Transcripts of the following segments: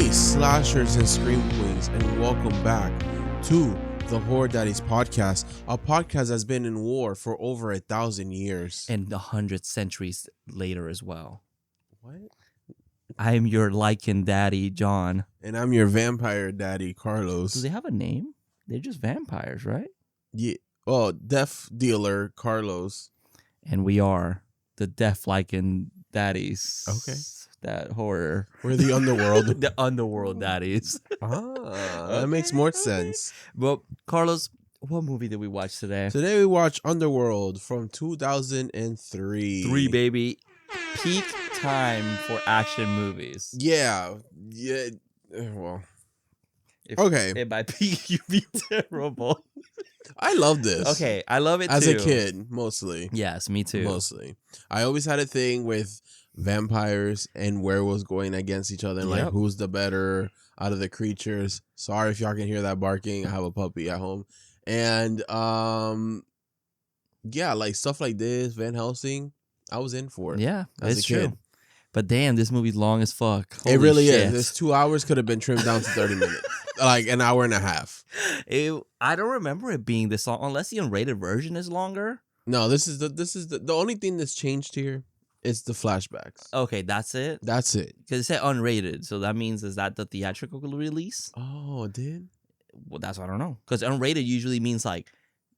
Hey, slashers and scream queens, and welcome back to the Horror Daddies Podcast, a podcast that's been in war for over 1,000 years. And 100 centuries later as well. What? I'm your lichen daddy, John. And I'm your vampire daddy, Carlos. Do they have a name? They're just vampires, right? Yeah. Oh, death dealer, Carlos. And we are the death lichen daddies. Okay. That horror. We're the underworld. The underworld daddies. That makes more sense. Well, Carlos, what movie did we watch today? Today we watch Underworld from 2003. Three, baby. Peak time for action movies. Yeah. Well. Okay. And by peak, you mean terrible. I love this. Okay, I love it as too. a kid, mostly. Yes, me too. Mostly. I always had a thing with vampires and werewolves going against each other and like who's the better out of the creatures. Sorry if y'all can hear that barking. I have a puppy at home. And yeah, like stuff like this, Van Helsing, I was in for it. Yeah, as it's a kid. true. But damn, this movie's long as fuck. Holy it really shit. is. This 2 hours could have been trimmed down to 30 minutes. Like an hour and a half. I don't remember it being this long, unless the unrated version is longer. No, this is the only thing that's changed here is the flashbacks. Okay, that's it. That's it. Because it said unrated, so that means is that the theatrical release? Oh, it did? Well, that's what I don't know. Because unrated usually means like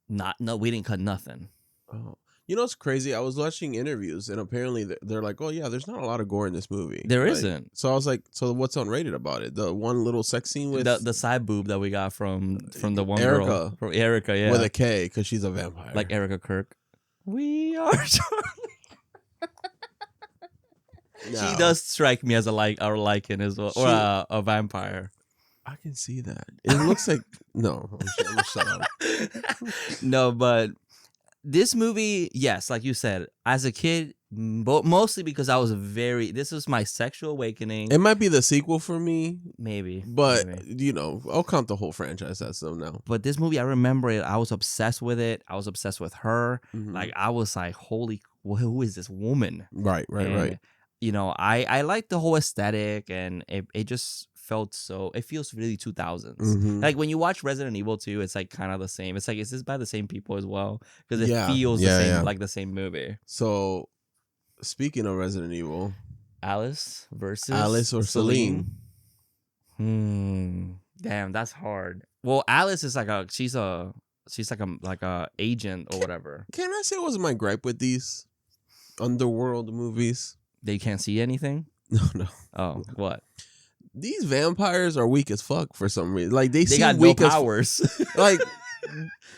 we didn't cut nothing. Oh. You know what's crazy? I was watching interviews, and apparently they're like, "Oh yeah, there's not a lot of gore in this movie." There like, isn't. So I was like, "So what's unrated about it?" The one little sex scene with the side boob that we got from the one Erica. girl, from Erica, yeah, with a K because she's a vampire, like Erica Kirk. We are. No. She does strike me as a lichen as well, or a vampire. I can see that. It looks like no. I'm gonna shut up. No, but this movie, yes, like you said, as a kid, but mostly because this was my sexual awakening. It might be the sequel for me, maybe, but you know, I'll count the whole franchise as them now. But this movie, I remember it. I was obsessed with it. I was obsessed with her. Mm-hmm. Like I was like, holy, who is this woman? Right. You know, I like the whole aesthetic, and it just felt so. It feels really 2000s. Mm-hmm. Like when you watch Resident Evil 2, it's like kind of the same. It's like, is this by the same people as well? Because it feels the same, like the same movie. So, speaking of Resident Evil, Alice versus Alice or Celine. Damn, that's hard. Well, Alice is like she's like a agent or whatever. Can I say what was my gripe with these Underworld movies? They can't see anything? No. Oh, what? These vampires are weak as fuck for some reason. Like they seem got weak no powers. Like,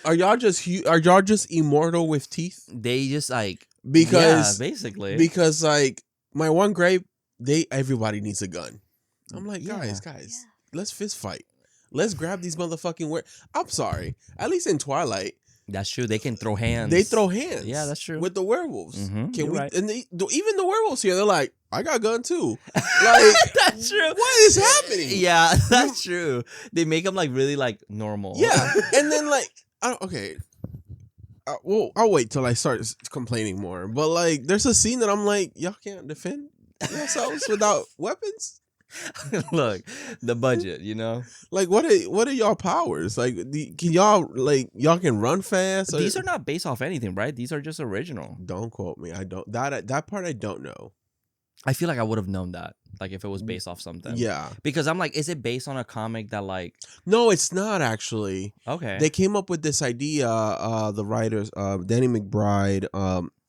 are y'all just immortal with teeth? They just like basically because like my one gripe, everybody needs a gun. I'm like, guys, let's fist fight. Let's grab these motherfucking I'm sorry. At least in Twilight. That's true. They can throw hands. They throw hands. Yeah, that's true. With the werewolves. Mm-hmm, Can we? right. And even the werewolves here, they're like, I got a gun too. Like that's true. What is happening? Yeah, that's true. They make them like really like normal. Yeah, and then like, well, I'll wait till I start complaining more. But like, there's a scene that I'm like, y'all can't defend yourselves without weapons. Look, the budget, you know. Like, what are y'all powers? Like, can y'all can run fast? These are not based off anything, right? These are just original. Don't quote me. I don't that part I don't know. I feel like I would have known that, like if it was based off something. Yeah, because I'm like, is it based on a comic that like? No, it's not actually. Okay, they came up with this idea. The writers, Danny McBride,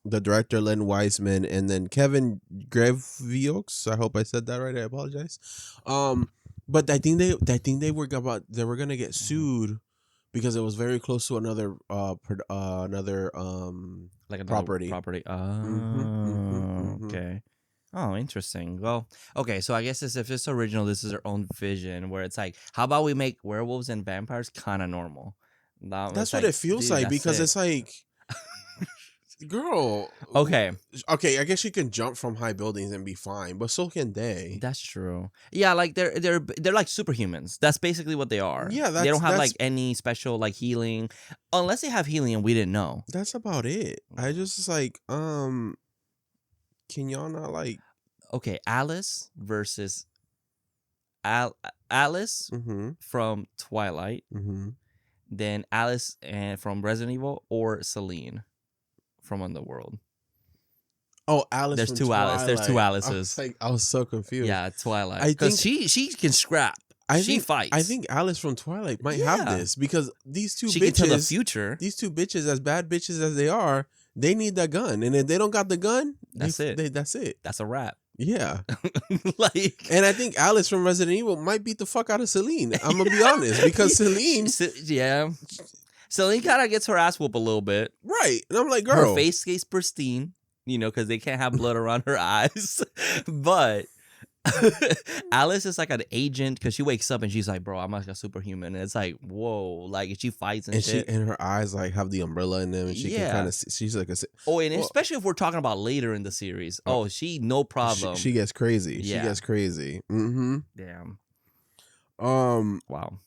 the director Len Wiseman, and then Kevin Grevioux. I hope I said that right. I apologize. But I think they were gonna get sued because it was very close to another like property. Property. Oh, okay. Oh, interesting. Well, okay. So I guess if it's original, this is their own vision where it's like, how about we make werewolves and vampires kind of normal? That's what it feels like because it's like. Girl. Okay. I guess you can jump from high buildings and be fine, but so can they. That's true. Yeah, like they're like superhumans. That's basically what they are. Yeah, they don't have like any special like healing, unless they have healing and we didn't know. That's about it. I just like can y'all not like okay, Alice versus Alice Mm-hmm. from Twilight, Mm-hmm. then Alice from Resident Evil, or Celine from Underworld. Oh, Alice There's from two Alice. There's two Twilight. I was Alices. like, I was so confused. Yeah, Twilight. I Because think she can scrap. I She think fights. I think Alice from Twilight might have Yeah. this because these two she can tell the bitches, future. these two bitches, as bad bitches as they are, they need that gun, and if they don't got the gun, That's it. That's it. That's a wrap. Yeah, Like, and I think Alice from Resident Evil might beat the fuck out of Celine. I'm gonna be honest because Celine, yeah. Celine kind of gets her ass whooped a little bit. right? And I'm like, girl, Her face stays pristine, because they can't have blood around her eyes. But Alice is like an agent because she wakes up and she's like, bro, I'm like a superhuman. And it's like, whoa, like she fights and shit. and her eyes like have the umbrella in them, and she can kind of she's like a. Oh, and especially if we're talking about later in the series. Oh, she no problem. She gets crazy. Yeah. She gets crazy. Mm-hmm. Damn. Wow.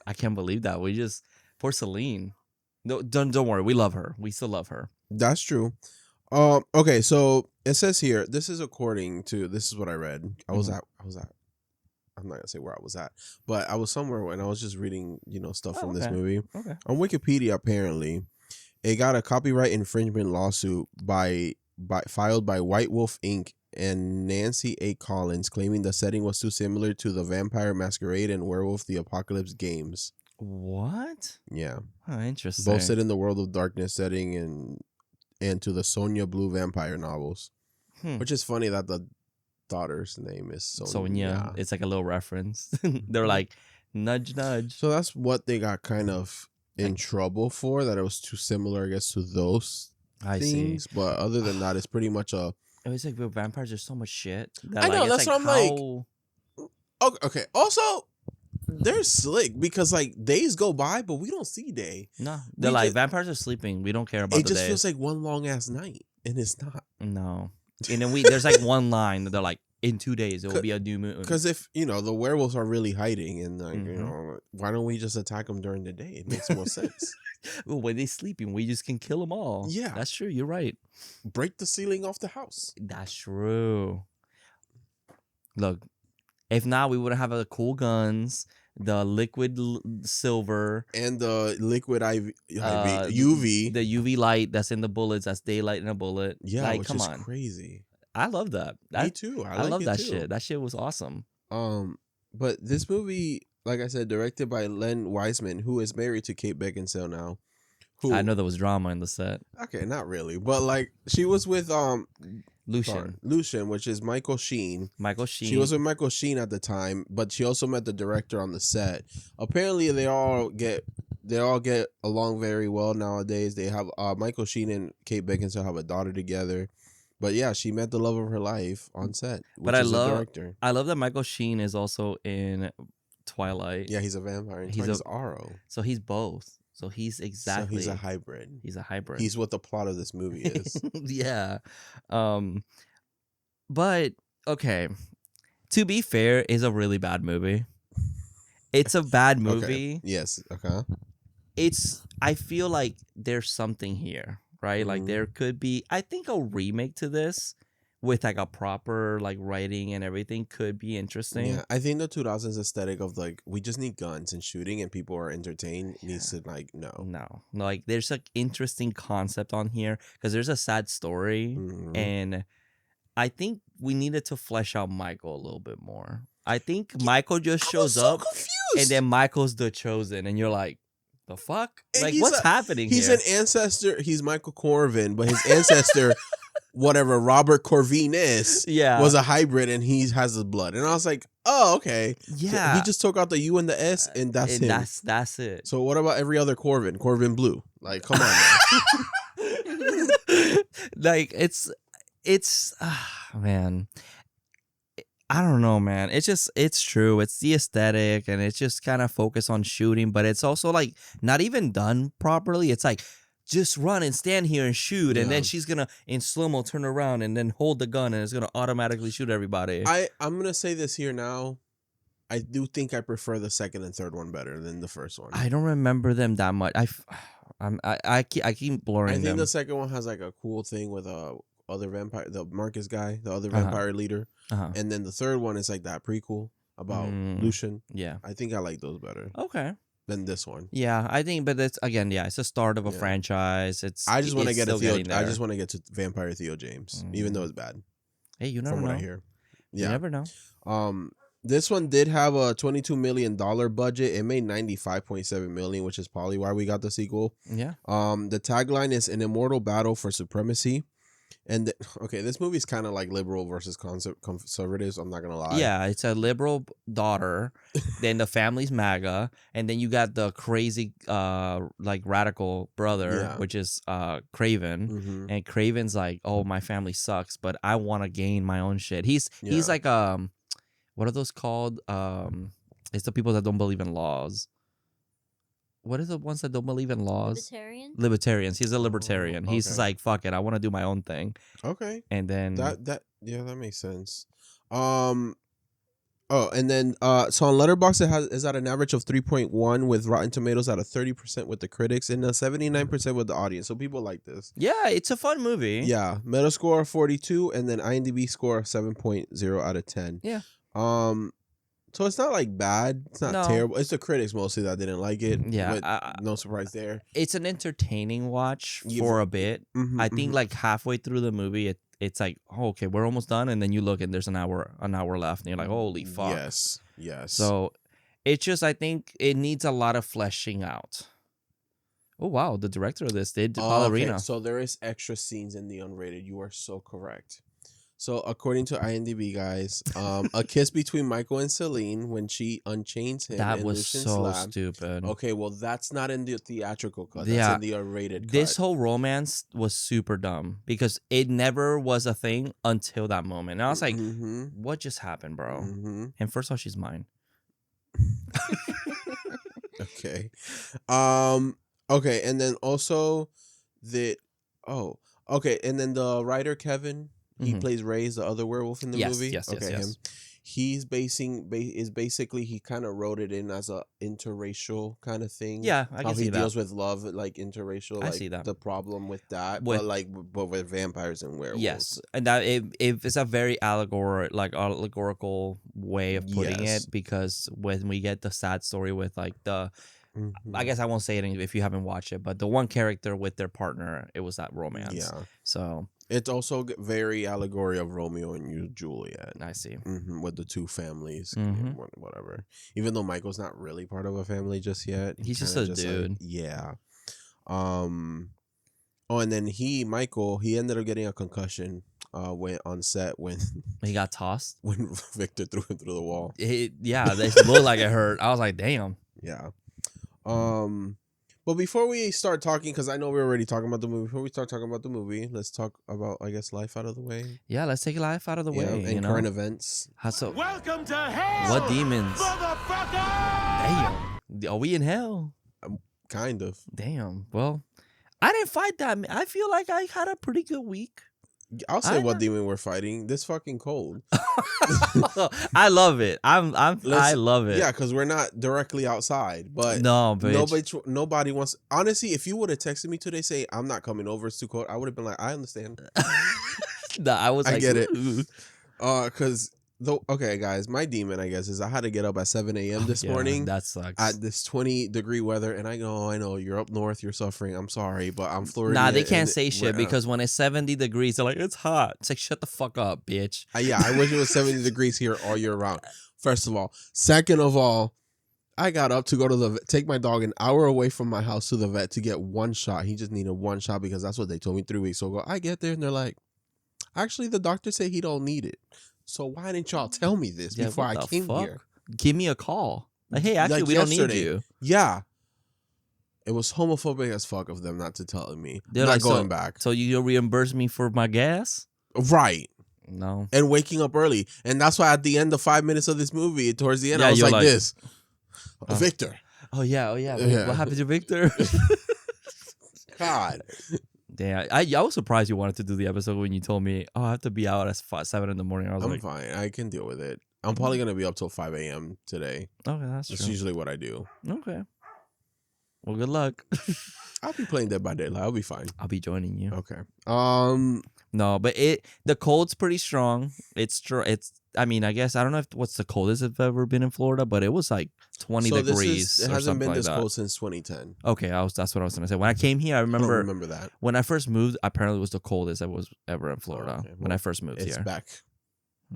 I can't believe that. We just poor Celine. No, don't worry. We love her. We still love her. That's true. Okay, so it says here, this is what I read. I was at I'm not gonna say where I was at, but I was somewhere when I was just reading, stuff from this movie. Okay. On Wikipedia, apparently, it got a copyright infringement lawsuit filed by White Wolf Inc. and Nancy A. Collins, claiming the setting was too similar to the Vampire Masquerade and Werewolf the Apocalypse games. What? Yeah. Oh, interesting. Both set in the World of Darkness setting and to the Sonia Blue vampire novels. Which is funny that the daughter's name is Sonia. It's like a little reference. They're like, nudge, nudge. So that's what they got kind of in trouble for, that it was too similar, I guess, to those things. See. But other than that, it's pretty much a... It was like, vampires are so much shit. I know, that's what I'm like... Okay, also... They're slick because days go by, but we don't see day. No, they're vampires are sleeping. We don't care about the days. It just feels like one long ass night, and it's not. No, and then there's one line that they're like, in 2 days it will be a new moon. Because if the werewolves are really hiding, and why don't we just attack them during the day? It makes more sense. Well, when they're sleeping, we just can kill them all. Yeah, that's true. You're right. Break the ceiling off the house. That's true. Look. If not, we wouldn't have the cool guns, the liquid silver, and the liquid UV, the UV light that's in the bullets. That's daylight in a bullet. Yeah, which come is on, crazy. I love that. Me too. I love that shit. That shit was awesome. But this movie, like I said, directed by Len Wiseman, who is married to Kate Beckinsale now. I know there was drama in the set. Okay, not really, but she was with Lucian, which is Michael Sheen. Michael Sheen. She was with Michael Sheen at the time, but she also met the director on the set. Apparently, they all get along very well nowadays. They have Michael Sheen and Kate Beckinsale have a daughter together. But yeah, she met the love of her life on set. But I love that Michael Sheen is also in Twilight. Yeah, he's a vampire. He's Aro. So he's both. So he's exactly. So he's a hybrid. He's what the plot of this movie is. Yeah. But okay. To be fair, it's a really bad movie. It's a bad movie. Okay. Yes. Okay. I feel like there's something here, right? Mm-hmm. Like there could be, I think a remake to this with a proper writing and everything could be interesting. Yeah, I think the 2000s aesthetic of we just need guns and shooting and people are entertained needs to no. There's interesting concept on here because there's a sad story, and I think we needed to flesh out Michael a little bit more. I think Michael just shows up and then Michael's the chosen and you're like, the fuck? What's happening he's here? He's an ancestor. He's Michael Corvin, but his ancestor whatever Robert Corvinus was a hybrid and he has his blood. And I was like, oh, okay. Yeah. So he just took out the U and the S and that's him. That's it. So what about every other Corvin? Corvin Blue. Come on now. It's man. I don't know, man. It's true. It's the aesthetic and it's just kind of focused on shooting, but it's also not even done properly. It's just run and stand here and shoot, and then she's gonna in slow-mo turn around and then hold the gun and it's gonna automatically shoot everybody. I'm gonna say this here now. I do think I prefer the second and third one better than the first one. I don't remember them that much. I keep blurring them. I think the second one has a cool thing with other vampire, the Marcus guy, the other Uh-huh. vampire leader, Uh-huh. and then the third one is like that prequel about Lucian. Yeah. I think I like those better Okay. than this one. Yeah, I think, but it's again, yeah, it's the start of a Yeah. franchise. I just want to it's get a still Theo. getting I there. just want to get to Vampire Theo James, even though it's bad. Hey, you never from what know. I hear. You Yeah. never know. This one did have a $22 million budget. It made $95.7 million, which is probably why we got the sequel. Yeah. The tagline is an immortal battle for supremacy. And okay, this movie's kind of like liberal versus conservatives. I'm not gonna lie. Yeah, it's a liberal daughter, then the family's MAGA, and then you got the crazy like radical brother, Yeah. which is Craven. Mm-hmm. And Craven's like, oh, my family sucks, but I want to gain my own shit. He's Yeah. like what are those called? It's the people that don't believe in laws. What are the ones that don't believe in laws? Libertarians. He's a libertarian. He's just okay. like, fuck it, I want to do my own thing. Okay. And then That makes sense. And then so on Letterboxd is at an average of 3.1 with Rotten Tomatoes at a 30% with the critics and a 79% with the audience. So people like this. yeah, it's a fun movie. Yeah, Metascore of 42 and then IMDb score of 7.0 out of 10. Yeah. So it's not like bad. It's not terrible. It's the critics mostly that didn't like it. Yeah, but no surprise there. It's an entertaining watch for a bit. Mm-hmm, I think like halfway through the movie, it's like, oh, okay, we're almost done, and then you look and there's an hour left, and you're like, holy fuck. Yes. So it's just, I think it needs a lot of fleshing out. Oh wow, the director of this did Ballerina. Okay. So there is extra scenes in the unrated. You are so correct. So according to IMDb, guys, a kiss between Michael and Celine when she unchains him. That in was Lucian's so lab. stupid. Okay, well that's not in the theatrical cut. That's Yeah. in the unrated cut. This whole romance was super dumb because it never was a thing until that moment. And I was like, what just happened, bro? Mm-hmm. And first of all, she's mine. Okay. Okay, and then also and then the writer Kevin, he plays Reyes, the other werewolf in the movie. Yes. Him. He's basically he kind of wrote it in as a interracial kind of thing. Yeah, I can see that. How he deals with love, like interracial, I like see that. the problem with that, With- but with vampires and werewolves. Yes, and that it's a very allegorical way of putting Yes. it, because when we get the sad story with like the, I guess I won't say it if you haven't watched it, but the one character with their partner, it was that romance. Yeah. So It's also very allegory of Romeo and Juliet. I see. With the two families, Mhm. whatever. Even though Michael's not really part of a family just yet, He's just a dude. Yeah. And then Michael, he ended up getting a concussion. Went on set when He got tossed. when Victor threw him through the wall. Yeah, they looked like it hurt. I was like, damn. Yeah. But before we start talking, because I know we're already talking about the movie. Before we start talking about the movie, let's talk about, I guess, life out of the way. Yeah, let's take life out of the way. And current events. Welcome to hell. What demons? Motherfucker! Damn. Are we in hell? Kind of. Damn. Well, I didn't fight that. I feel like I had a pretty good week. I'll say what demon we're fighting. This fucking cold. I love it. I love it. Yeah, because we're not directly outside, but No, bitch. nobody wants. Honestly, if you would have texted me today saying I'm not coming over, it's too cold, I would have been like, I understand. No, I was like, I get it. ooh. Because okay, guys, my demon, I guess, is I had to get up at 7 a.m. this morning. That sucks. At this 20-degree weather, and I know you're up north, you're suffering. I'm sorry, but I'm Florida. Nah, they can't say shit because when it's 70 degrees, they're like, it's hot. It's like, shut the fuck up, bitch. Yeah, I wish it was 70 degrees here all year round. First of all, second of all, I got up to go to the vet, take my dog an hour away from my house to the vet to get one shot. He just needed one shot because that's what they told me 3 weeks ago. I get there and they're like, actually, the doctor said he don't need it. So why didn't y'all tell me this before I came here? Give me a call. Like, hey, actually, we don't need you. Yeah. It was homophobic as fuck of them not to tell me. They're not like, going back. So you'll reimburse me for my gas? Right. No. And waking up early. And that's why at the end of 5 minutes of this movie, towards the end, I was you're like this. Victor. Oh, yeah. What happened to Victor? God. Damn, I was surprised you wanted to do the episode when you told me, I have to be out at 7 in the morning. I was I'm fine. I can deal with it. I'm probably going to be up till 5 a.m. today. Okay, that's That's true. usually what I do. Okay. Well, good luck. I'll be playing Dead by Daylight. I'll be fine. I'll be joining you. Okay. No, but the cold's pretty strong. It's I mean, I guess I don't know what's the coldest I've ever been in Florida, but it was like 20 degrees. It or hasn't something been like this that. cold since 2010. Okay, that's what I was gonna say. When I came here, I I don't remember remember that. when I first moved. Apparently, it was the coldest I was ever in Florida okay. when I first moved It's here. back.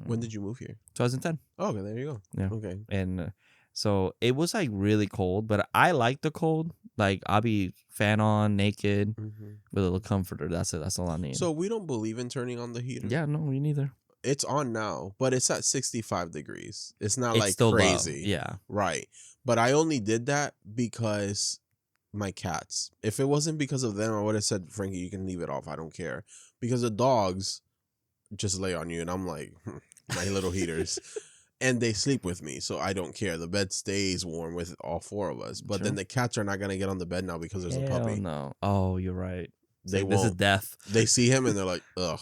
When did you move here? 2010. Oh, okay, there you go. Yeah. Okay. And so it was like really cold, but I like the cold. Like I'll be fan on, naked, with a little comforter. That's it. That's all I need. So we don't believe in turning on the heater. yeah, no, me neither. It's on now, but it's at 65 degrees. It's not It's like still low. crazy. Yeah. Right. But I only did that because my cats. If it wasn't because of them, I would have said, Frankie, you can leave it off. I don't care. Because the dogs just lay on you, and I'm like, my little heaters. And they sleep with me, so I don't care. The bed stays warm with all four of us. But Sure. then the cats are not going to get on the bed now because there's a Hell puppy. no. Oh, you're right. It's They like, this is won't. death. They see him and they're like, ugh.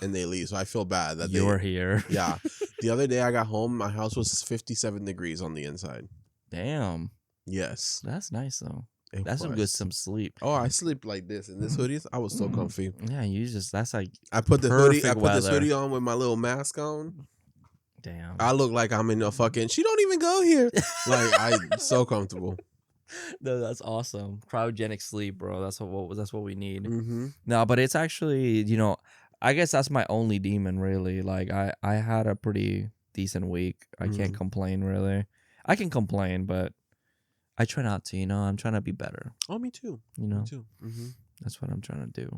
And they leave. So I feel bad that You're here. Yeah. The other day I got home, my house was 57 degrees on the inside. Damn. Yes. That's nice though. It That's was. some sleep. Oh, I sleep like this in this hoodie. I was so comfy. Yeah, that's like I put the hoodie. I Perfect put this weather. hoodie on with my little mask on. damn. I look like I'm in a fucking. She don't even go here. Like I'm so comfortable. No, that's awesome. Cryogenic sleep, bro. That's what we need. Mm-hmm. No, but it's actually, I guess that's my only demon really. Like I had a pretty decent week. I can't complain really. I can complain, but I try not to, I'm trying to be better. Oh, me too. Me too. Mm-hmm. That's what I'm trying to do.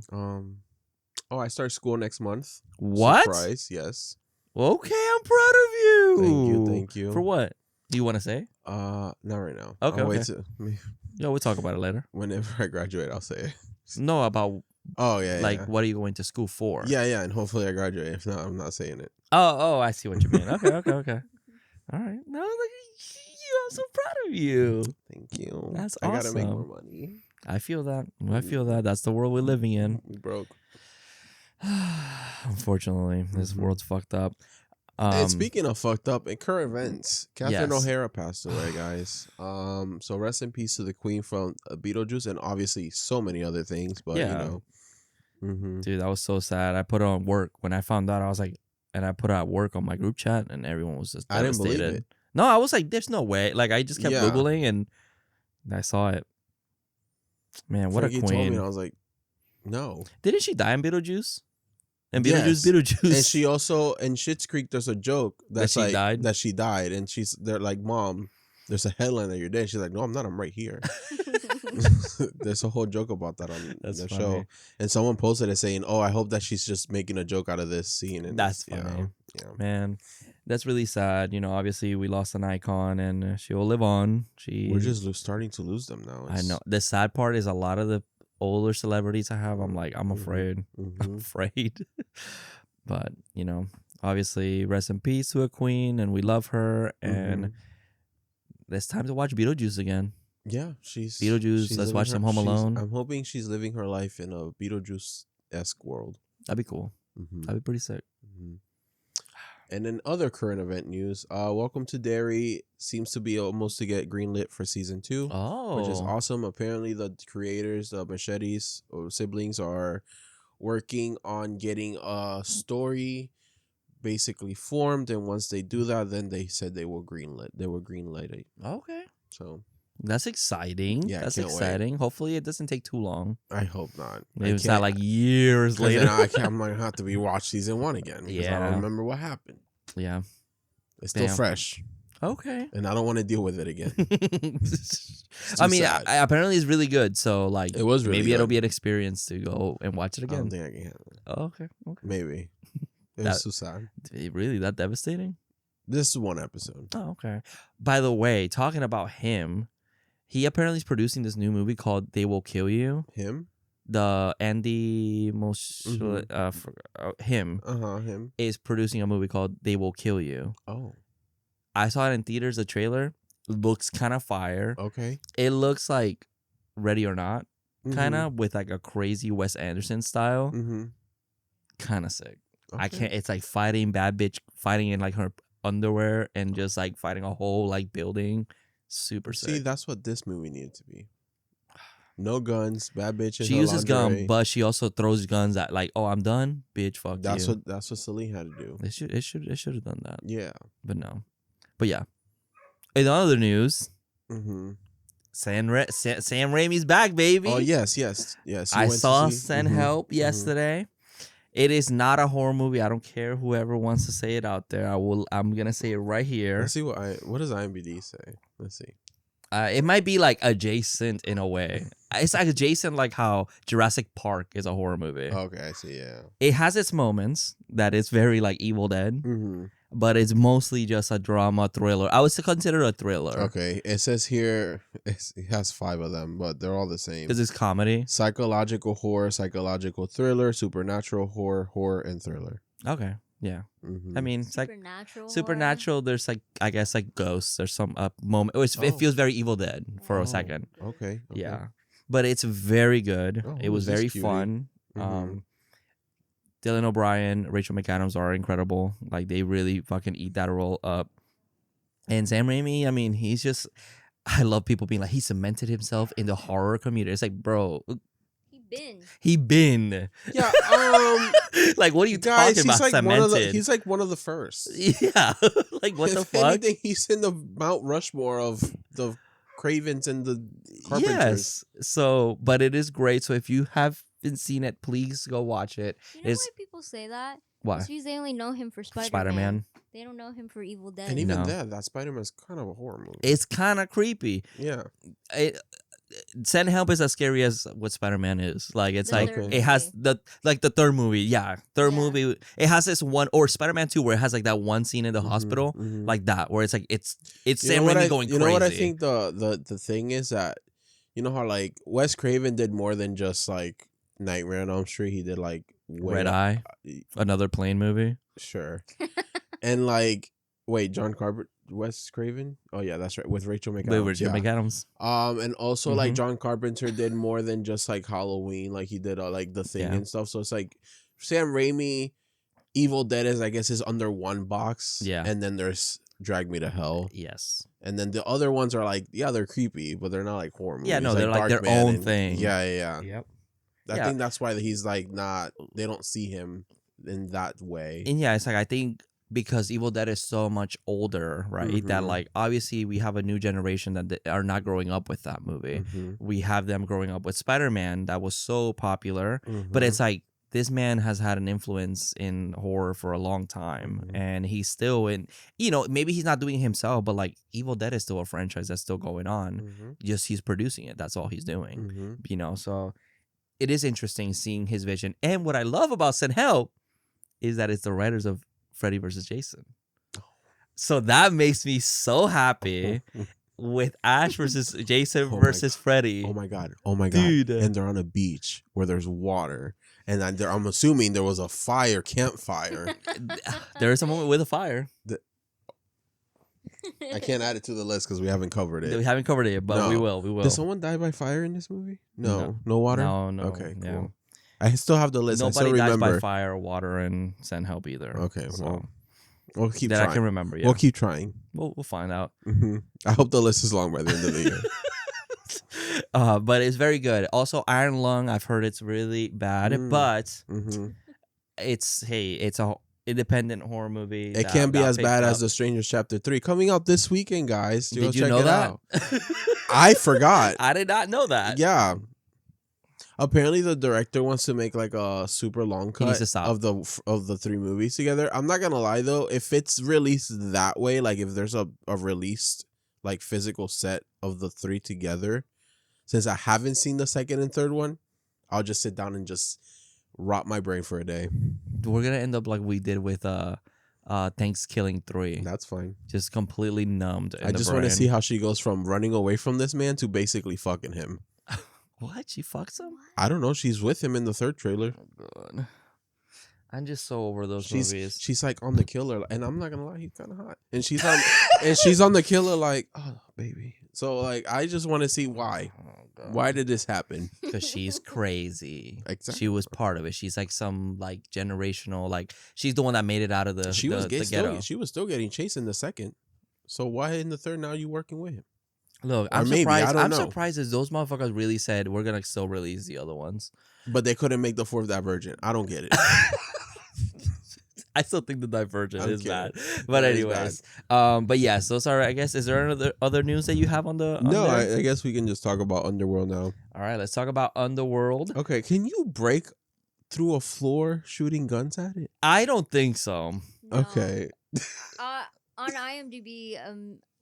Oh, I start school next month. What? Surprise, yes. Okay, I'm proud of you. Thank you. For what? Do you want to say? Not right now. Okay, I'll okay. wait till Yeah, we'll talk about it later. whenever I graduate. I'll say it. No, about Oh yeah, like yeah. what are you going to school for? Yeah, and hopefully I graduate. If not, I'm not saying it. Oh, I see what you mean. Okay. All right. No, look at you. I'm so proud of you. Thank you. That's I gotta make awesome. more money. I feel that. That's the world we're living in. We broke. Unfortunately, this world's fucked up. And speaking of fucked up, in current events, Catherine Yes. O'Hara passed away, guys. So rest in peace to the queen from Beetlejuice, and obviously so many other things. But Yeah. Mhm. Dude, that was so sad. I put it on work. When I found out, I was like, and I put it at work on my group chat, and everyone was just I didn't devastated. believe it. No, I was like, there's no way. Like, I just kept Yeah. Googling, and I saw it. Man, what Frankie a told me, queen. and I was like, no. Didn't she die in Beetlejuice? And Yes. Beetlejuice. And she also in Schitt's Creek, there's a joke that's she like died? that she died, and they're like, Mom, there's a headline that you're dead. She's like, no, I'm not. I'm right here. There's a whole joke about that on That's the funny. show, and someone posted it saying, "Oh, I hope that she's just making a joke out of this scene." And That's yeah, funny. Yeah. Man, that's really sad. Obviously we lost an icon, and she will live on. We're just starting to lose them now. I know. The sad part is a lot of the older celebrities I have, I'm like, I'm Mhm. afraid. I'm Mhm. afraid. But, obviously, rest in peace to a queen, and we love her. And Mhm. it's time to watch Beetlejuice again. Yeah, she's Beetlejuice, let's living watch some Home she's- Alone. I'm hoping she's living her life in a Beetlejuice-esque world. That'd be cool. Mhm. That'd be pretty sick. Mhm. And in other current event news, Welcome to Derry seems to be almost to get greenlit for season 2. Oh. Which is awesome. Apparently, the creators, the Machetes or siblings, are working on getting a story basically formed. And once they do that, then they said they will greenlit. They will greenlight it. Okay. So That's exciting. Yeah, I That's can't wait. exciting. Hopefully, it doesn't take too long. I hope not. Maybe it's not like years 'cause then later. I'm gonna have to rewatch season 1 again. Because I Yeah. don't remember what happened. Yeah. It's still Damn. fresh, Okay. and I don't want to deal with it again. I mean, sad. apparently it's really good. So, like, It was really maybe it'll good. be an experience to go and watch it I don't again. think I can handle it. Oh, okay. Maybe. It That- was so sad. Really that devastating? This is one episode. Oh, okay. By the way, talking about him, he apparently is producing this new movie called They Will Kill You. Him? The Andy him Him. is producing a movie called They Will Kill You. Oh, I saw it in theaters. The trailer looks kind of fire. okay. It looks like Ready or Not, kind Mm-hmm. of with like a crazy Wes Anderson style. Mm-hmm. Kind of sick. I Okay. can't. It's like fighting bad bitch, fighting in like her underwear, and just like fighting a whole like building. Super sick. See, that's what this movie needed to be. No guns. Bad bitch in She her uses lingerie. gun, but she also throws guns at like, oh, I'm done, bitch. Fuck you. That's what Celine had to do. It should have done that, Yeah. but no. But yeah. In other news, Mm-hmm. Sam Raimi's back, baby. Oh yes. You I went to saw see- Send Mhm, Help mhm. yesterday. It is not a horror movie. I don't care whoever wants to say it out there. I'm gonna say it right here. Let's see what does IMDb say? Let's see. It might be like adjacent in a way. It's like adjacent, like how Jurassic Park is a horror movie. Okay, I see. Yeah. It has its moments that it's very like Evil Dead, Mm-hmm. but it's mostly just a drama thriller. I would consider it a thriller Okay, it says here it has 5 of them, but they're all the same. because it's comedy. Psychological horror, psychological thriller, supernatural horror, and thriller. Okay, yeah. Mm-hmm. I mean, it's like Supernatural. supernatural. There's like I guess like ghosts or some moment. It Oh. feels very Evil Dead for Oh, a second. Okay. Yeah, but it's very good. Oh, It was who's this very cutie? fun. Mhm. Dylan O'Brien, Rachel McAdams are incredible. Like they really fucking eat that role up. And Sam Raimi, I mean, he's just. I love people being like he cemented himself in the horror community. It's like, bro, he been. Yeah. Like, what are you Guys, talking about? he's like Cemented. he's like one of the first. Yeah. Like, what the If fuck? anything, he's in the Mount Rushmore of the Cravens and the Carpenters. Yes. So, but it is great. So if you haven't seen it, please go watch it. You know It's why people say that? why It's because they only know him for Spider-Man. Spider-Man. They don't know him for Evil Dead. And even No. then, that Spider-Man's kind of a horror movie. It's kind of creepy. Yeah. Send Help is as scary as what Spider-Man is. Like it's The like third it has movie. the third movie. Yeah, third Yeah. movie. It has this one or Spider-Man 2 where it has like that one scene in the Mhm, hospital, mhm. like that, where it's like it's You Sam know what Raimi I- going You crazy. know what I think the thing is that you know how like Wes Craven did more than just like Nightmare on Elm Street. He did like Red Eye, another plane movie. Sure. And like wait, John Carpenter, Wes Craven? Oh yeah, that's right. With Rachel McAdams. With Rachel yeah. McAdams. And also like Mhm. John Carpenter did more than just like Halloween. Like he did like The Thing Yeah. and stuff. So it's like Sam Raimi, Evil Dead is I guess is under one box. Yeah. And then there's Drag Me to Hell. Yes. And then the other ones are like, yeah, they're creepy, but they're not like horror movies. Yeah, no, they're like their Darkman own and- thing. Yeah. Yep. I Yeah. think that's why he's like not. They don't see him in that way. And yeah, it's like I think because Evil Dead is so much older, right? That Mhm. like obviously we have a new generation that are not growing up with that movie. Mhm, We have them growing up with Spider-Man that was so popular, but mhm. it's like this man has had an influence in horror for a long time, Mhm. and he's still in. You know, maybe he's not doing it himself, but like Evil Dead is still a franchise that's still going on. Mhm, Just he's producing it. That's all he's doing. mhm. You know, so it is interesting seeing his vision. And what I love about Send Help is that it's the writers of Freddy vs. Jason. So that makes me so happy with Ash versus Jason Oh my versus Freddy. Oh my god! Oh my god! Dude. And they're on a beach where there's water, and I'm assuming there was a campfire. There is a moment with a fire. I can't add it to the list because we haven't covered We it. haven't covered it, but we No. will. We will. Did someone die by fire in this movie? No water. No. Okay, cool. yeah. I still have the list. I Nobody still dies remember. by fire, water, and Send Help either. Okay, so well, we'll keep that trying. I can remember. Yeah, We'll keep trying. we'll find out. Mhm. I hope the list is long by the end of the year. But it's very good. Also, Iron Lung, I've heard it's really bad, Mm. but hmm it's a independent horror movie. It can't be as bad as The Strangers Chapter 3 coming out this weekend, guys. Go Did you check know it that? out. I forgot. I did not know that. Yeah. Apparently, the director wants to make like a super long He needs cut to stop. of the 3 movies together. I'm not gonna lie though, if it's released that way, like if there's a released like physical set of the 3 together, since I haven't seen the second and third one, I'll just sit down and just rot my brain for a day. We're gonna end up like we did with Thanksgiving 3. That's fine. Just completely numbed. I just want to see how she goes from running away from this man to basically fucking him. What? She fucks him? I don't know. She's with him in the 3rd trailer. Oh, God. I'm just so over those She's movies. she's like on the killer, and I'm not gonna lie, he's kind of hot. And she's on the killer like, oh baby. So like, I just want to see why. Why did this happen? Because she's crazy. Exactly. She was part of it. She's like some like generational, like she's the one that made it out of the She the, was the ghetto. she was still getting chased in the 2nd. So why in the 3rd now you working with him? Look, Or I'm maybe, surprised. I don't I'm know. surprised that those motherfuckers really said we're gonna still release the other ones. But they couldn't make the fourth Divergent. I don't get it. I still think the Divergent I'm is bad. kidding. But That is anyways, but yes, those are. I guess is there other news that you have on the? No, on there? I guess we can just talk about Underworld now. All right, let's talk about UnderWorld. Okay, can you break through a floor shooting guns at it? I don't think so. No. Okay. On IMDb,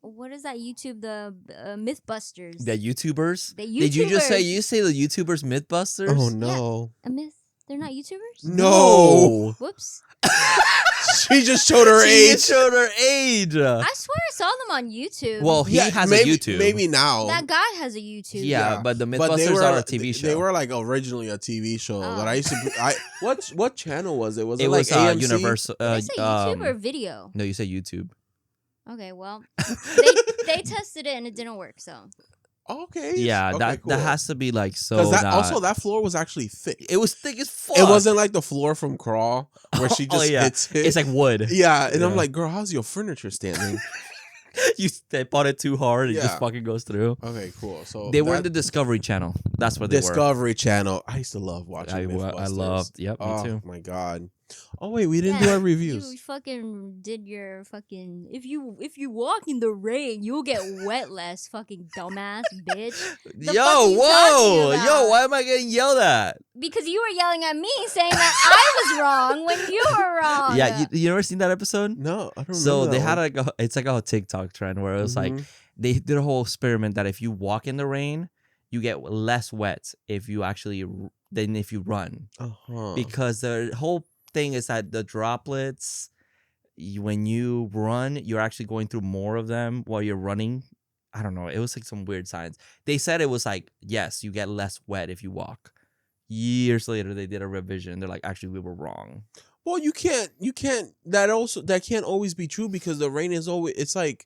what is that YouTube? The Mythbusters. The YouTubers. The Did you just say YouTubers. the YouTubers Mythbusters? Oh no. A myth? They're not YouTubers? No. Whoops. She just showed her She age. showed her age. I swear I saw them on YouTube. Well, he has maybe, a YouTube. Maybe now. that guy has a YouTube. Yeah, but the But they Mythbusters were, are a TV show. They were like originally a TV show that I used to. What channel was it? Was it, It like was AMC? Universal. Did I say YouTube or video? No, you say YouTube. Okay, well, they tested it and it didn't work. So Okay. Yeah, okay, that has to be like so. Because not- also that floor was actually thick. it was thick as fuck. It wasn't like the floor from Crawl where she Oh, just yeah. hits it. It's like wood. yeah, and I'm Yeah. like, girl, how's your furniture standing? You step on it too hard, it just Yeah. fucking goes through. Okay, cool. So They were in that- the Discovery Channel. That's where they were. Discovery Channel. I used to love watching. I Mythbusters. loved. Yep, me Oh too. my god. Oh wait, we didn't do our reviews. You fucking did your fucking. If you walk in the rain, you'll get wet less. Fucking dumbass bitch. The Yo, fuck you whoa, talking yo, about? why am I getting yelled at? Because you were yelling at me saying that I was wrong when you were wrong. Yeah, you ever seen that episode? No, I don't remember. So they that had one. like it's like a TikTok trend where it was like Mhm. they did a whole experiment that if you walk in the rain, you get less wet if you actually than if you run, Uh-huh. because the whole thing is that the droplets, when you run, you're actually going through more of them while you're running. I don't know. It was like some weird science. They said it was like, yes, you get less wet if you walk. Years later, they did a revision. They're like, actually, we were wrong. Well, you can't that can't always be true because the rain is always it's like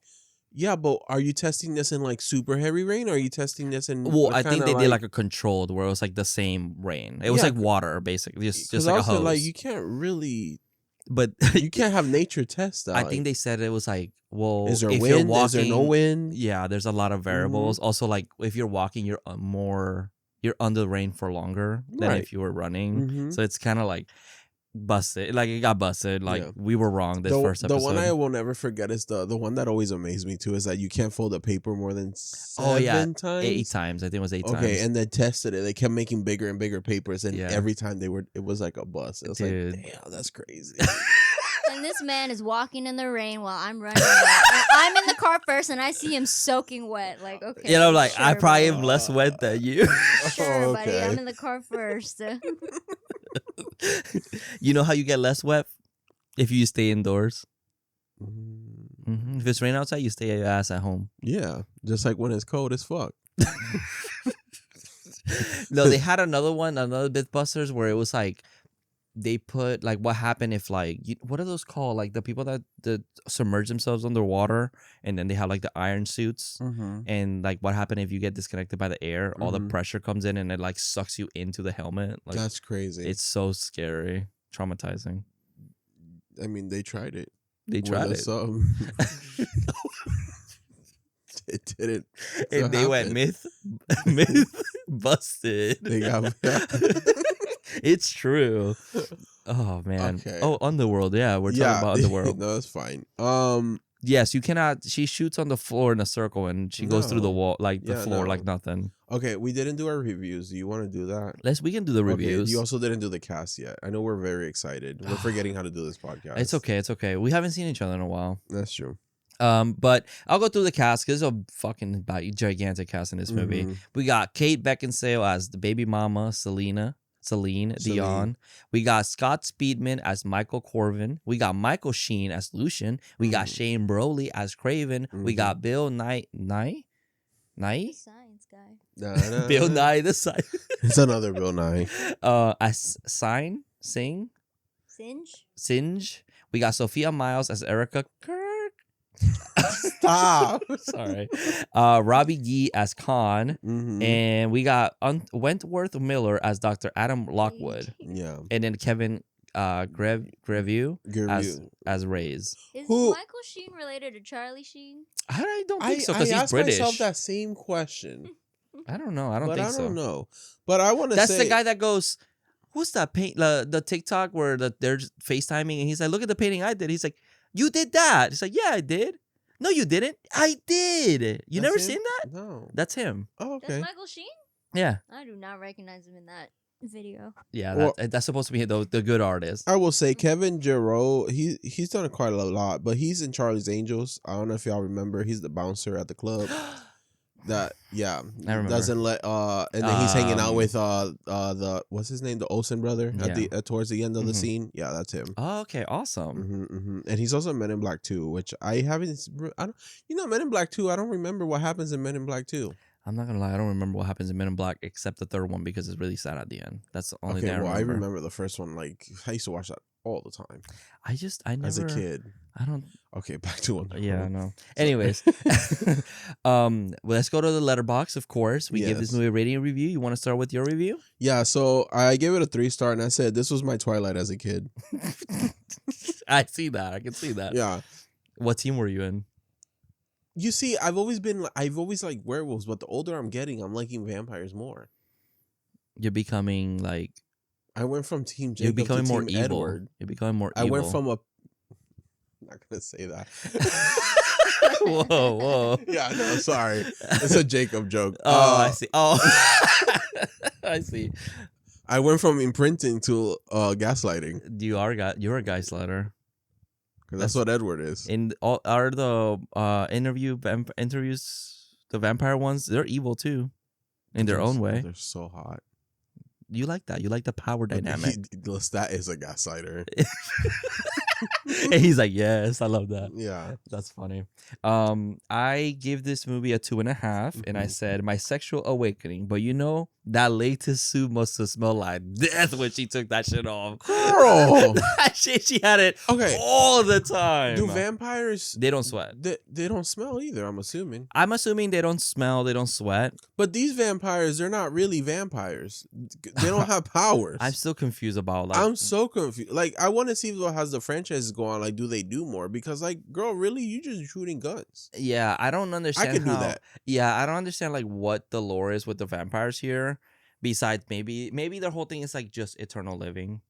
yeah, but are you testing this in like super heavy rain or are you testing this in Well, I think kinda they did like a controlled where it was like the same rain. It was Yeah. like water, basically, just 'cause like a also, hose. like you can't really But you can't have nature test that. I think they said it was like, well, is there if wind? you're walking, Is there no wind? yeah, there's a lot of variables. Also, like if you're walking, you're you're under the rain for longer than Right. if you were running. Mhm. So it's kind of like busted. Like it got busted. Like Yeah. we were wrong this first The episode. one I will never forget is the one that always amazed me too is that you can't fold a paper more than seven Oh, yeah. times. 8 times. I think it was 8 times. Okay, and they tested it. They kept making bigger and bigger papers, and Yeah. every time it was like a bust. It was Dude. like, damn, that's crazy. And this man is walking in the rain while I'm running. And I'm in the car first, and I see him soaking wet. Like, okay. You know, like I sure, probably buddy. am less wet than you. Sure, Oh, buddy. okay. I'm in the car first. You know how you get less wet if you stay indoors. Mm, If it's rain outside, you stay your ass at home. yeah, just like when it's cold as fuck. No, they had another Mythbusters where it was like they put like what happened if like what are those called, like the people that submerge themselves underwater and then they have like the iron suits, Mm-hmm. and like what happened if you get disconnected by the air, all the Mhm. pressure comes in and it like sucks you into the helmet. Like That's crazy. it's so scary, traumatizing. I mean, they tried it. They tried it. It didn't. And they went myth busted. They got. It's true. Oh man. Okay. Oh, Underworld. Yeah, we're talking about Underworld. No, that's fine. Yes, you cannot. She shoots on the floor in a circle and she goes through the No. wall, like the Yeah, floor, no. like nothing. Okay, we didn't do our reviews. Do you want to do that? We can do the reviews. Okay, you also didn't do the cast yet. I know we're very excited. We're forgetting how to do this podcast. It's okay. It's okay. We haven't seen each other in a while. That's true. But I'll go through the cast because it's a fucking gigantic cast in this movie. Mhm. We got Kate Beckinsale as the baby mama, Celine Dion. We got Scott Speedman as Michael Corvin. We got Michael Sheen as Lucian. We got Mhm. Shane Broley as Craven. We got Bill Nye? Science guy. Bill Nye the Science. It's another Bill Nye. As Singe. We got Sophia Miles as Erica Kirk. Stop. Sorry. Robbie Gee as Khan. Mhm. And we got Wentworth Miller as Dr. Adam Lockwood. Yeah. And then Kevin Grevue as Gerview. Reyes. Is Who- Michael Sheen related to Charlie Sheen? I don't think so I because he's asked British. myself that same question, I don't know. I don't but think I so. don't know. But I want to That's say the guy that goes, who's that paint? The TikTok where they're just FaceTiming and he's like, look at the painting I did. He's like, you did that? He's like, yeah, I did. No, you didn't. I did. You That's never him? seen that? No. That's him. Oh, That's okay. Michael Sheen? Yeah. I do not recognize him in that video. Yeah, Well- that's supposed to be the good artist. I will say Kevin Jarreau, he's done quite a lot, but he's in Charlie's Angels. I don't know if y'all remember. He's the bouncer at the club. That I remember. doesn't let and then he's hanging out Um, with the what's his name, the Olsen brother at the towards the end of the Mhm. scene. Yeah, that's him. Oh, okay, awesome. And he's also in Men in Black 2, which I haven't. I don't. Men in Black 2. I don't remember what happens in Men in Black 2. I'm not gonna lie, I don't remember what happens in Men in Black except the third one because it's really sad at the end. That's the only thing I remember. I remember the first one. Like I used to watch that all the time I never as a kid. I don't. Okay, back to one. Yeah, I know. Anyways, well, let's go to the letterbox. Of course, we give this Yes. movie a rating and review. You want to start with your review? Yeah, so I gave it a 3-star, and I said this was my Twilight as a kid. I see that. I can see that. Yeah. What team were you in? You see, I've always liked werewolves, but the older I'm getting, I'm liking vampires more. You're becoming like I went from Team you're Jacob becoming to more Team evil. Edward. You're becoming more I evil. went from a. I'm not gonna say that. whoa. Yeah, no, sorry. It's a Jacob joke. Oh, I see. Oh, I see. I went from imprinting to gaslighting. You're a gaslighter. Because that's what Edward is. In all are the interviews the vampire ones? They're evil too, in their own way. They're so hot. You like that? You like the power dynamic? That is a gaslighter. And he's like, yes, I love that. Yeah. That's funny. I give this movie a 2.5, and I Mhm. said my sexual awakening. But that latest suit must have smelled like death when she took that shit off. Girl. That shit, she had it Okay. all the time. Do vampires? They don't sweat. They don't smell either. I'm assuming. I'm assuming they don't smell. They don't sweat. But these vampires, they're not really vampires. They don't have powers. I'm still confused about like. I'm so confused. Like, I want to see what has the franchises go on. Like, do they do more? Because, like, girl, really, you just shooting guns. Yeah, I don't understand. I could do how- that. Yeah, I don't understand like what the lore is with the vampires here. Besides, maybe their whole thing is like just eternal living,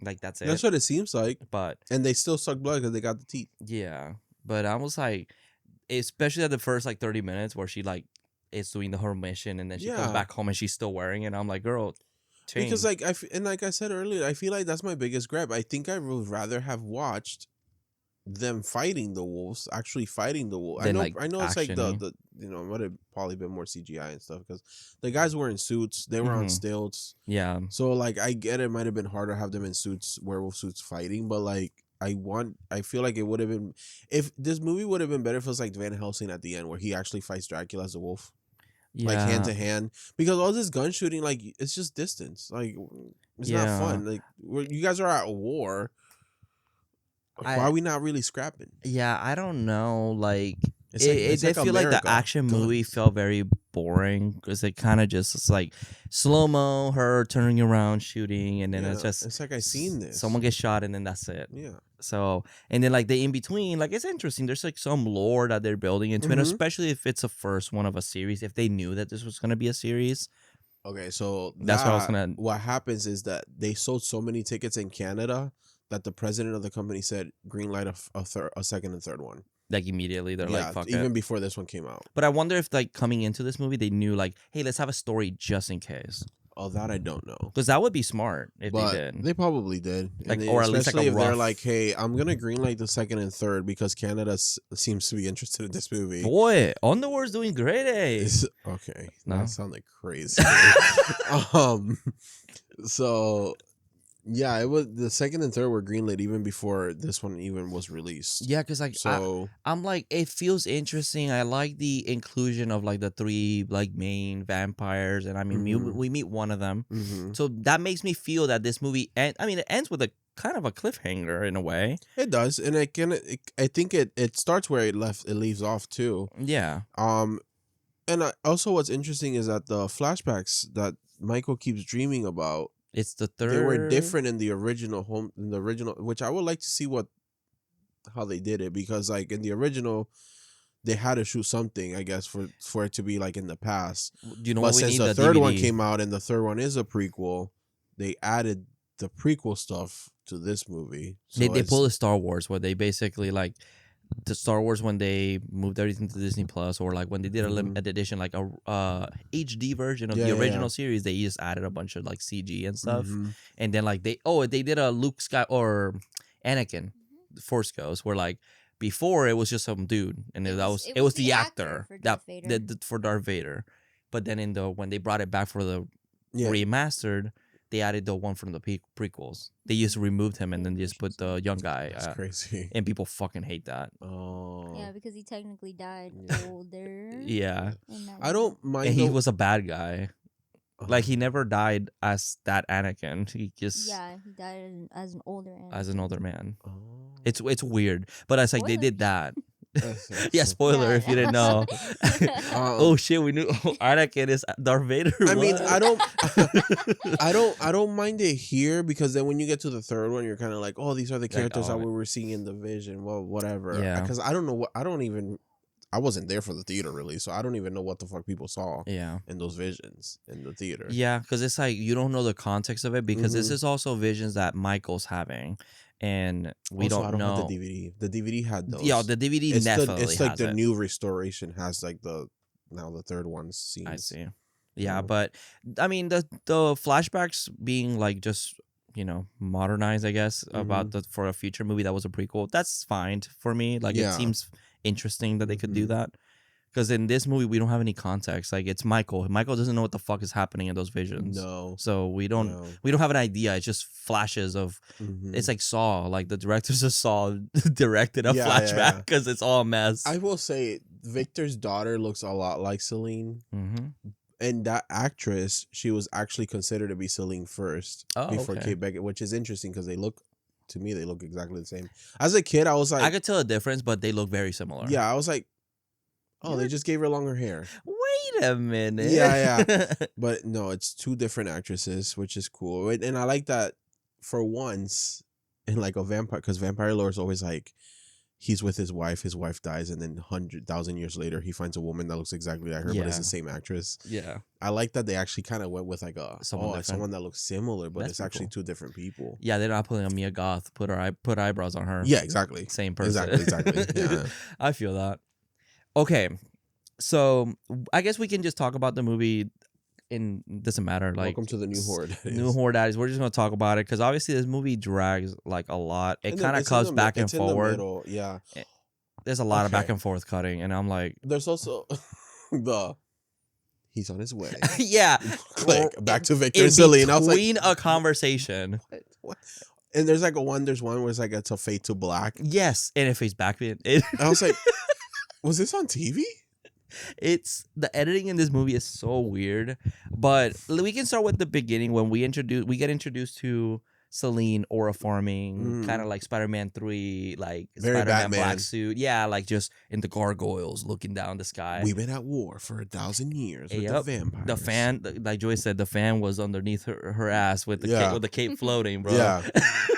like that's it. That's what it seems like. But And they still suck blood because they got the teeth. yeah, but I was like, especially at the first like 30 minutes where she like is doing her mission and then she Yeah. comes back home and she's still wearing it. And I'm like, girl, change. Because, like, like I said earlier, I feel like that's my biggest grab. I think I would rather have watched them fighting the wolves, actually fighting the wolf. Than, I like, know it's like action-y. the it would have probably been more CGI and stuff because the guys were in suits, they were on Mhm. stilts. yeah, So, like, I get it might have been harder to have them in suits, werewolf suits fighting, but like I feel like it would have been, if this movie would have been better if it was like Van Helsing at the end where he actually fights Dracula as a wolf. yeah, Like hand to hand, because all this gun shooting, like, it's just distance. Like, it's not Yeah. fun. Like, you guys are at war. Why are we not really scrapping? yeah. I don't know, like. It's like- It it's did like feel like the America. action movie Guns. felt very boring because it kind of just it's like slow mo, her turning around, shooting, and then it's Yeah, just it's like I've seen this. Someone gets shot and then that's it. Yeah. So and then like the in between, like it's interesting. There's like some lore that they're building into it, Mhm. especially if it's a first one of a series. If they knew that this was gonna be a series, Okay, so That's what I was gonna- What happens is that they sold so many tickets in Canada that the president of the company said green light a second and third one. like immediately they're Yeah, like, fuck even it. before this one came out. But I wonder if like coming into this movie, they knew like, hey, let's have a story just in case, Oh, that I don't know. because that would be smart if But they did. they probably did. Like, And or at least, like, a especially if they're rough- like, hey, I'm gonna greenlight the second and third because Canada seems to be interested in this movie. Boy, Underworld's doing great, eh? Okay, No? that sounded crazy. So yeah, it was the second and third were greenlit even before this one even was released. Yeah, because like So I'm like, it feels interesting. I like the inclusion of like the three like main vampires, and I mean, Mhm. we meet one of them, mhm. so that makes me feel that this movie, it ends with a kind of a cliffhanger in a way. It does, and I think it starts where it leaves off too. Yeah, And also what's interesting is that the flashbacks that Michael keeps dreaming about It's the third. They were different in the original which I would like to see how they did it, because like in the original they had to shoot something, I guess, for it to be like in the past. Do you know But what we since need? the The third one DVD. came out and the third one is a prequel, they added the prequel stuff to this movie. So They it's- pull a Star Wars where they basically like the Star Wars when they moved everything to Disney Plus, or like when they did a limited edition, like a HD version of Yeah, the yeah, original yeah. series. They just added a bunch of like CG and stuff, Mhm. and then like they did a Luke Sky or Anakin Force Ghost, where like before it was just some dude, and It was it was the the actor actor for that Darth Vader. for Darth Vader, but then when they brought it back for the Yeah. remastered, they added the one from the prequels. They just removed him and then just put the young guy. That's crazy. And people fucking hate that. Oh. Yeah, because he technically died Yeah. older. Yeah. in that I don't movie. mind. And he the- was a bad guy. Like he never died as that Anakin. He just Yeah, he died as an older. as an older man. Oh. It's weird. But it's like they did that. That's- Yeah, spoiler Yeah. if you didn't know. Oh shit, we knew Anakin is Darth Vader. I mean, What? I don't, I don't mind it here, because then when you get to the third one, you're kind of like, oh, these are the characters that we were seeing in the Vision. Well, whatever. Yeah. Because I don't know I wasn't there for the theater really, so I don't even know what the fuck people saw Yeah. in those visions in the theater. Yeah, because it's like you don't know the context of it, because this Mhm. is also visions that Michael's having, and we Also, don't I don't know. have the DVD. The DVD had those. Yeah, the DVD it's definitely it's like has the it. new restoration has like the third one's scenes. I see. Yeah, Yeah. but I mean the flashbacks being like just modernized, I guess, about for a future movie that was a prequel. That's fine for me. Like it Yeah. seems interesting that they could do Mhm. that. Because in this movie we don't have any context. Like it's Michael. Michael doesn't know what the fuck is happening in those visions. No. So we don't No. have an idea. It's just flashes of. Mhm. It's like Saw. Like the directors of Saw directed a Yeah, flashback yeah. because it's all a mess. I will say Victor's daughter looks a lot like Celine. Mm-hmm. And that actress, she was actually considered to be Celine first before okay. Kate Beckett, which is interesting because they look exactly the same. As a kid, I was like, I could tell a difference, but they look very similar. yeah, I was like, oh, they just gave her longer hair. Wait a minute. Yeah. But no, it's two different actresses, which is cool. And I like that for once in like a vampire, because vampire lore is always like, he's with his wife dies, and then 100,000 years later, he finds a woman that looks exactly like her, but it's Yeah. the same actress. Yeah. I like that they actually kind of went with like Someone different. someone that looks similar, but That's it's pretty actually cool. two different people. Yeah, they're not putting a Mia Goth, put eyebrows on her. Yeah, exactly. Same person. Exactly. Yeah. I feel that. Okay. So I guess we can just talk about the movie doesn't matter. Like Welcome to the new Horror Daddies. New Horror Daddies. We're just gonna talk about it because obviously this movie drags like a lot. It kind of It's in cuts the back and it's in the forward. middle, yeah. There's a lot of back Okay. and forth cutting, and I'm like, There's also he's on his way. yeah. Click back to Victor In and Celine. I was like, between a conversation. what? And there's one where it's like it's a fade to black. Yes, and if he's back, And I was like, was this on TV? it's the editing in this movie is so weird. But we can start with the beginning when we get introduced to Celine aura farming, kind of like Spider-Man 3, like Very Spider-Man Batman. black suit. Yeah, like just in the gargoyles looking down the sky. We've been at war for 1,000 years with the Yep. vampires. The fan, like Joy said, the fan was underneath her ass with the Yeah. with the cape floating, bro. Yeah.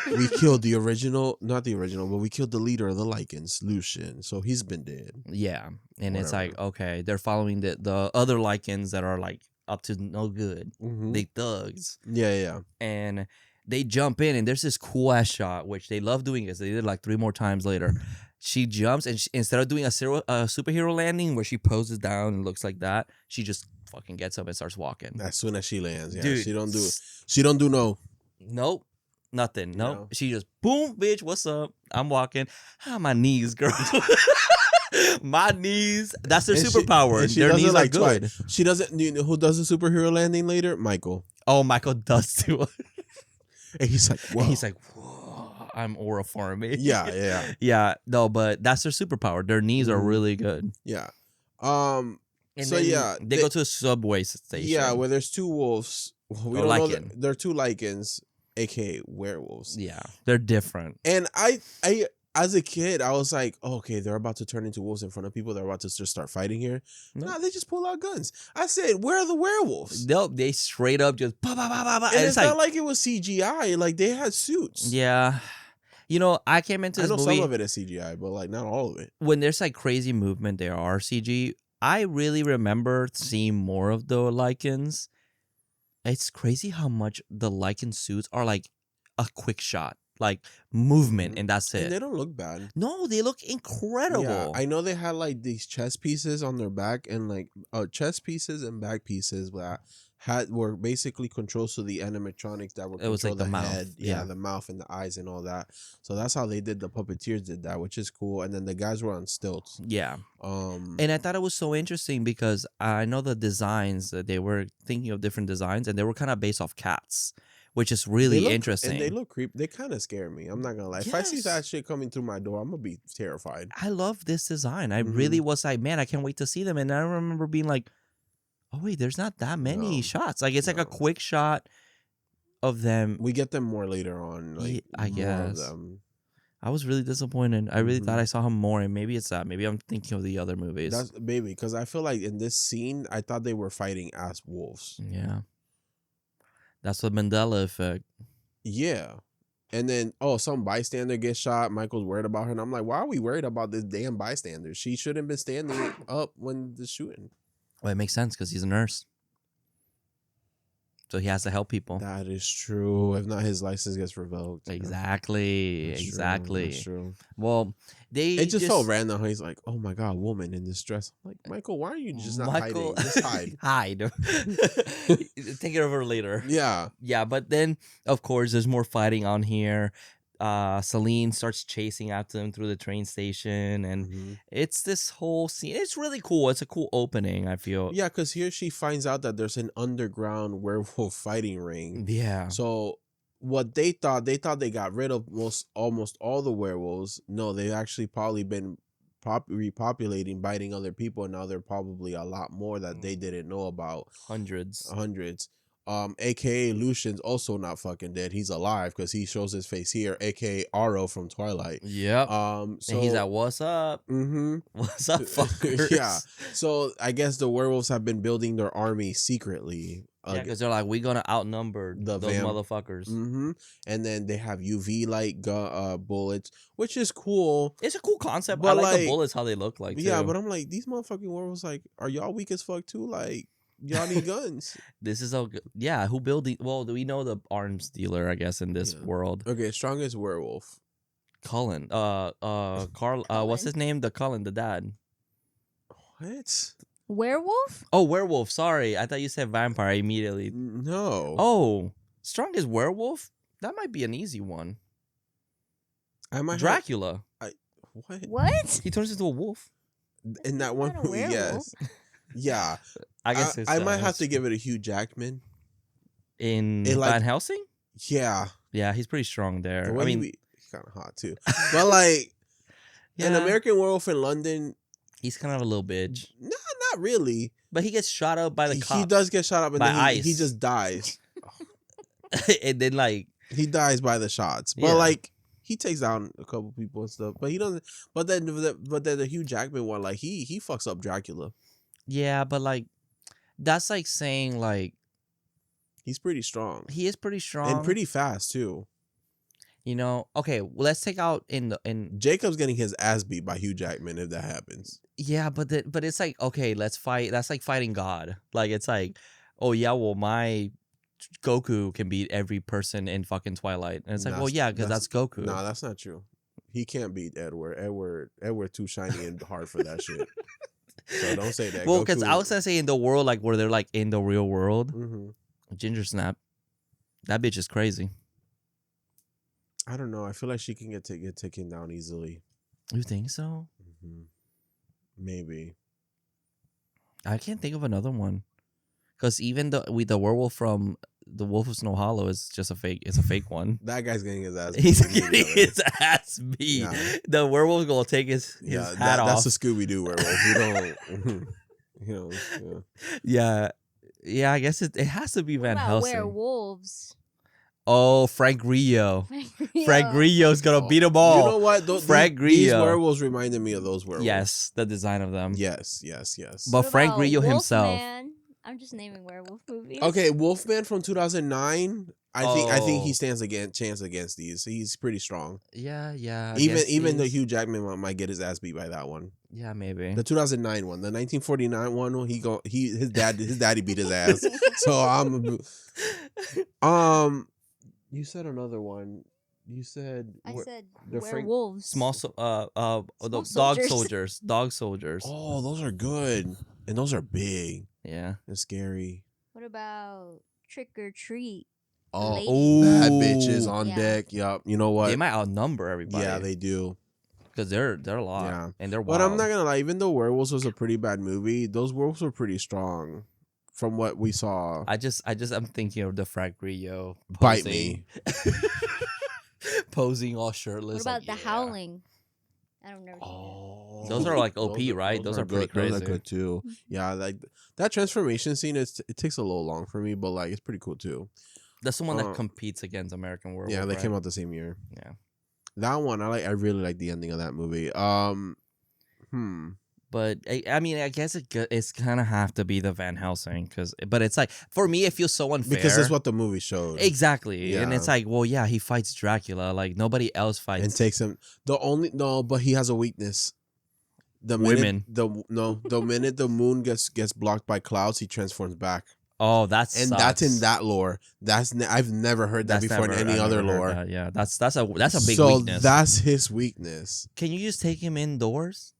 We killed the original, not the original, but we killed the leader of the Lycans, Lucian. So he's been dead. Yeah, and it's like, Whatever. okay, they're following the other Lycans that are like up to no good. Mhm. They thugs, Yeah. and they jump in, and there's this cool ass shot which they love doing. Is they did like 3 more times later. She jumps, and instead of doing a superhero landing where she poses down and looks like that, she just fucking gets up and starts walking. As soon as she lands, yeah, Dude, she don't do no. Nope. Nothing. Nope. No. She just boom, bitch. What's up? I'm walking. Ah, my knees, girl. My knees. That's their And she- superpower. and she Their does it knees like are good. twice. She doesn't. You know who does the superhero landing later? Michael. Oh, Michael does too. And he's like, whoa. And he's like, whoa, I'm aura farming. yeah. Yeah. No, but that's their superpower. Their knees are Mhm. really good. Yeah. And So, then yeah, they go to a subway station. Yeah, where there's two wolves. We Or don't know Lycan. they're two Lycans, aka werewolves. Yeah. They're different. And I as a kid, I was like, okay, they're about to turn into wolves in front of people. They're about to just start fighting here. No. Nah, they just pull out guns. I said, where are the werewolves? Nope, they straight up just bah, bah, bah, bah, bah. And it's not like it was CGI. Like, they had suits. Yeah. You know, I came into I this know movie some of it is CGI, but like not all of it. when there's like crazy movement, there are CG. I really remember seeing more of the Lycans. It's crazy how much the Lycan suits are like a quick shot, like movement, and that's And they it. don't look bad. No, they look incredible. Yeah, I know they had like these chest pieces on their back and like chest pieces and back pieces that were basically controls to the animatronics that were It was like control the mouth, head, yeah. the mouth and the eyes and all that. So that's how they did the puppeteers did that, which is cool. And then the guys were on stilts. Yeah. And And I thought it was so interesting because I know the designs, they were thinking of different designs and they were kind of based off cats, which is really interesting. And they look creepy. They kind of scare me. I'm not gonna lie. If I see Yes. that shit coming through my door, I'm gonna be terrified. I love this design. I really was like, man, I can't wait to see them. And I remember being like, oh wait, there's not that many No. shots. Like it's like No. a quick shot of them. We get them more later on. Like I more of guess. them. I was really disappointed. I really thought I saw him more, and maybe it's that. Maybe I'm thinking of the other movies. That's maybe because I feel like in this scene, I thought they were fighting as wolves. Yeah. That's the Mandela effect. Yeah. And then, some bystander gets shot. Michael's worried about her. And I'm like, why are we worried about this damn bystander? She shouldn't be standing up when the shooting. Well, it makes sense because he's a nurse. So he has to help people. That is true. If not, his license gets revoked. Exactly. That's true. Exactly. That's true. Well, It just felt random how he's like, oh my God, woman in this dress. I'm like, Michael, why are you just not hiding? Just hide. hide. Take it over later. Yeah. Yeah, but then, of course, there's more fighting on here. Celine starts chasing after them through the train station, and it's this whole scene. It's really cool. It's a cool opening, I feel. Yeah, because here she finds out that there's an underground werewolf fighting ring. Yeah. So what they thought they got rid of almost all the werewolves. No, they've actually probably been repopulating, biting other people, and now there are probably a lot more that they didn't know about. Hundreds. AKA Lucian's also not fucking dead. He's alive because he shows his face here, AKA Aro from Twilight. Yep. So and he's like, what's up? What's up, fuckers? Yeah. So I guess the werewolves have been building their army secretly. Yeah, because they're like, we're gonna outnumber The those motherfuckers. And then they have UV light bullets, which is cool. It's a cool concept. But I like the like- bullets, how they look like. Yeah, too. but I'm like, these motherfucking werewolves, like, are y'all weak as fuck too? Like, y'all need guns. This is all good. Yeah, who built the? Well, do we know the arms dealer? I guess in this Yeah. world, Okay, strongest werewolf. Cullen. Carl. What's his name? The Cullen, the dad. What? Werewolf? Oh, werewolf. Sorry, I thought you said vampire immediately. No. Oh, strongest werewolf. That might be an easy one. I might have- Dracula. what? What? He turns into a wolf. In that one Not a movie, yes. Yeah. I guess I might have to give it a Hugh Jackman. in it, like- Van Helsing. Yeah. Yeah, he's pretty strong The there. way I mean, he's kind of hot too. But like yeah, an American Werewolf in London, he's kind of a little bitch, not really. but he gets shot up by the cops. He does get shot up and By then he ice. just dies. And then like, He dies by the shots. But Yeah. like he takes down a couple people and stuff. But he doesn't. But then the Hugh Jackman one, like he fucks up Dracula. yeah, but like, that's like saying like He's pretty strong he is pretty strong and pretty fast too. You know, okay, well, let's take out in Jacob's getting his ass beat by Hugh Jackman if that happens. yeah, but it's like, okay, let's fight. That's like fighting God. Like it's like, oh yeah, well my Goku can beat every person in fucking Twilight, and it's like, well, yeah, because that's Goku. No, that's not true. He can't beat Edward. Edward too shiny and hard for that shit. So don't say that. Well, because I was gonna say in the world, like where they're like in the real world, Ginger Snap, that bitch is crazy. I don't know. I feel like she can get taken down easily. You think so? Maybe. I can't think of another one. Because even the werewolf from the Wolf of Snow Hollow is just a fake. It's a fake one. That guy's getting his ass beat. He's getting his ass beat. Yeah. The werewolf's gonna take his hat off. That's a Scooby Doo werewolf. You don't. Yeah. Yeah. I guess it has to be What Van about Helsing. werewolves? Oh, Frank Grillo. Frank Grillo's gonna beat them all. You know what? Frank these Grillo. werewolves reminded me of those werewolves. Yes, the design of them. Yes. But Frank Grillo himself. Wolfman? I'm just naming werewolf movies. Okay, Wolfman from 2009. I think he Oh. stands chance against these. He's pretty strong. Yeah. Even though these. Hugh Jackman might get his ass beat by that one. Yeah, maybe. The 2009 one, the 1949 one, his daddy beat his ass. So you said another one. You said I said the Frank- werewolves. the dog soldiers. soldiers. Dog soldiers. Oh, those are good, and those are big Yeah. and scary. What about Trick or Treat? Oh, Lady. bad bitches on Yeah. deck. Yup. You know what? They might outnumber everybody. Yeah, they do. because they're a lot. Yeah. And they're wild. But I'm not gonna lie. Even though Werewolves was a pretty bad movie, those werewolves were pretty strong, from what we saw. I'm thinking of the Frank Grillo Bite posing- posing all shirtless. What about like, The yeah. Howling? I don't know. Oh, Those are like OP, right? Those are pretty good. Those crazy. are good too. Yeah, like that transformation scene. It takes a little long for me, but like it's pretty cool too. That's the one that Uh, competes against American Werewolf. Yeah, they right? came out the same year. Yeah. That one I really like the ending of that movie. But I mean, I guess it's kind of have to be the Van Helsing but it's like for me, it feels so unfair Because that's what the movie showed. exactly, and Yeah. it's like, well, yeah, he fights Dracula, like nobody else fights. And takes him. But he has a weakness. The Women. minute, the minute the moon gets blocked by clouds, he transforms back. Oh, that's That's in that lore. I've never heard that before in any other lore. Yeah, that's a big So weakness. that's his weakness, Can you just take him indoors?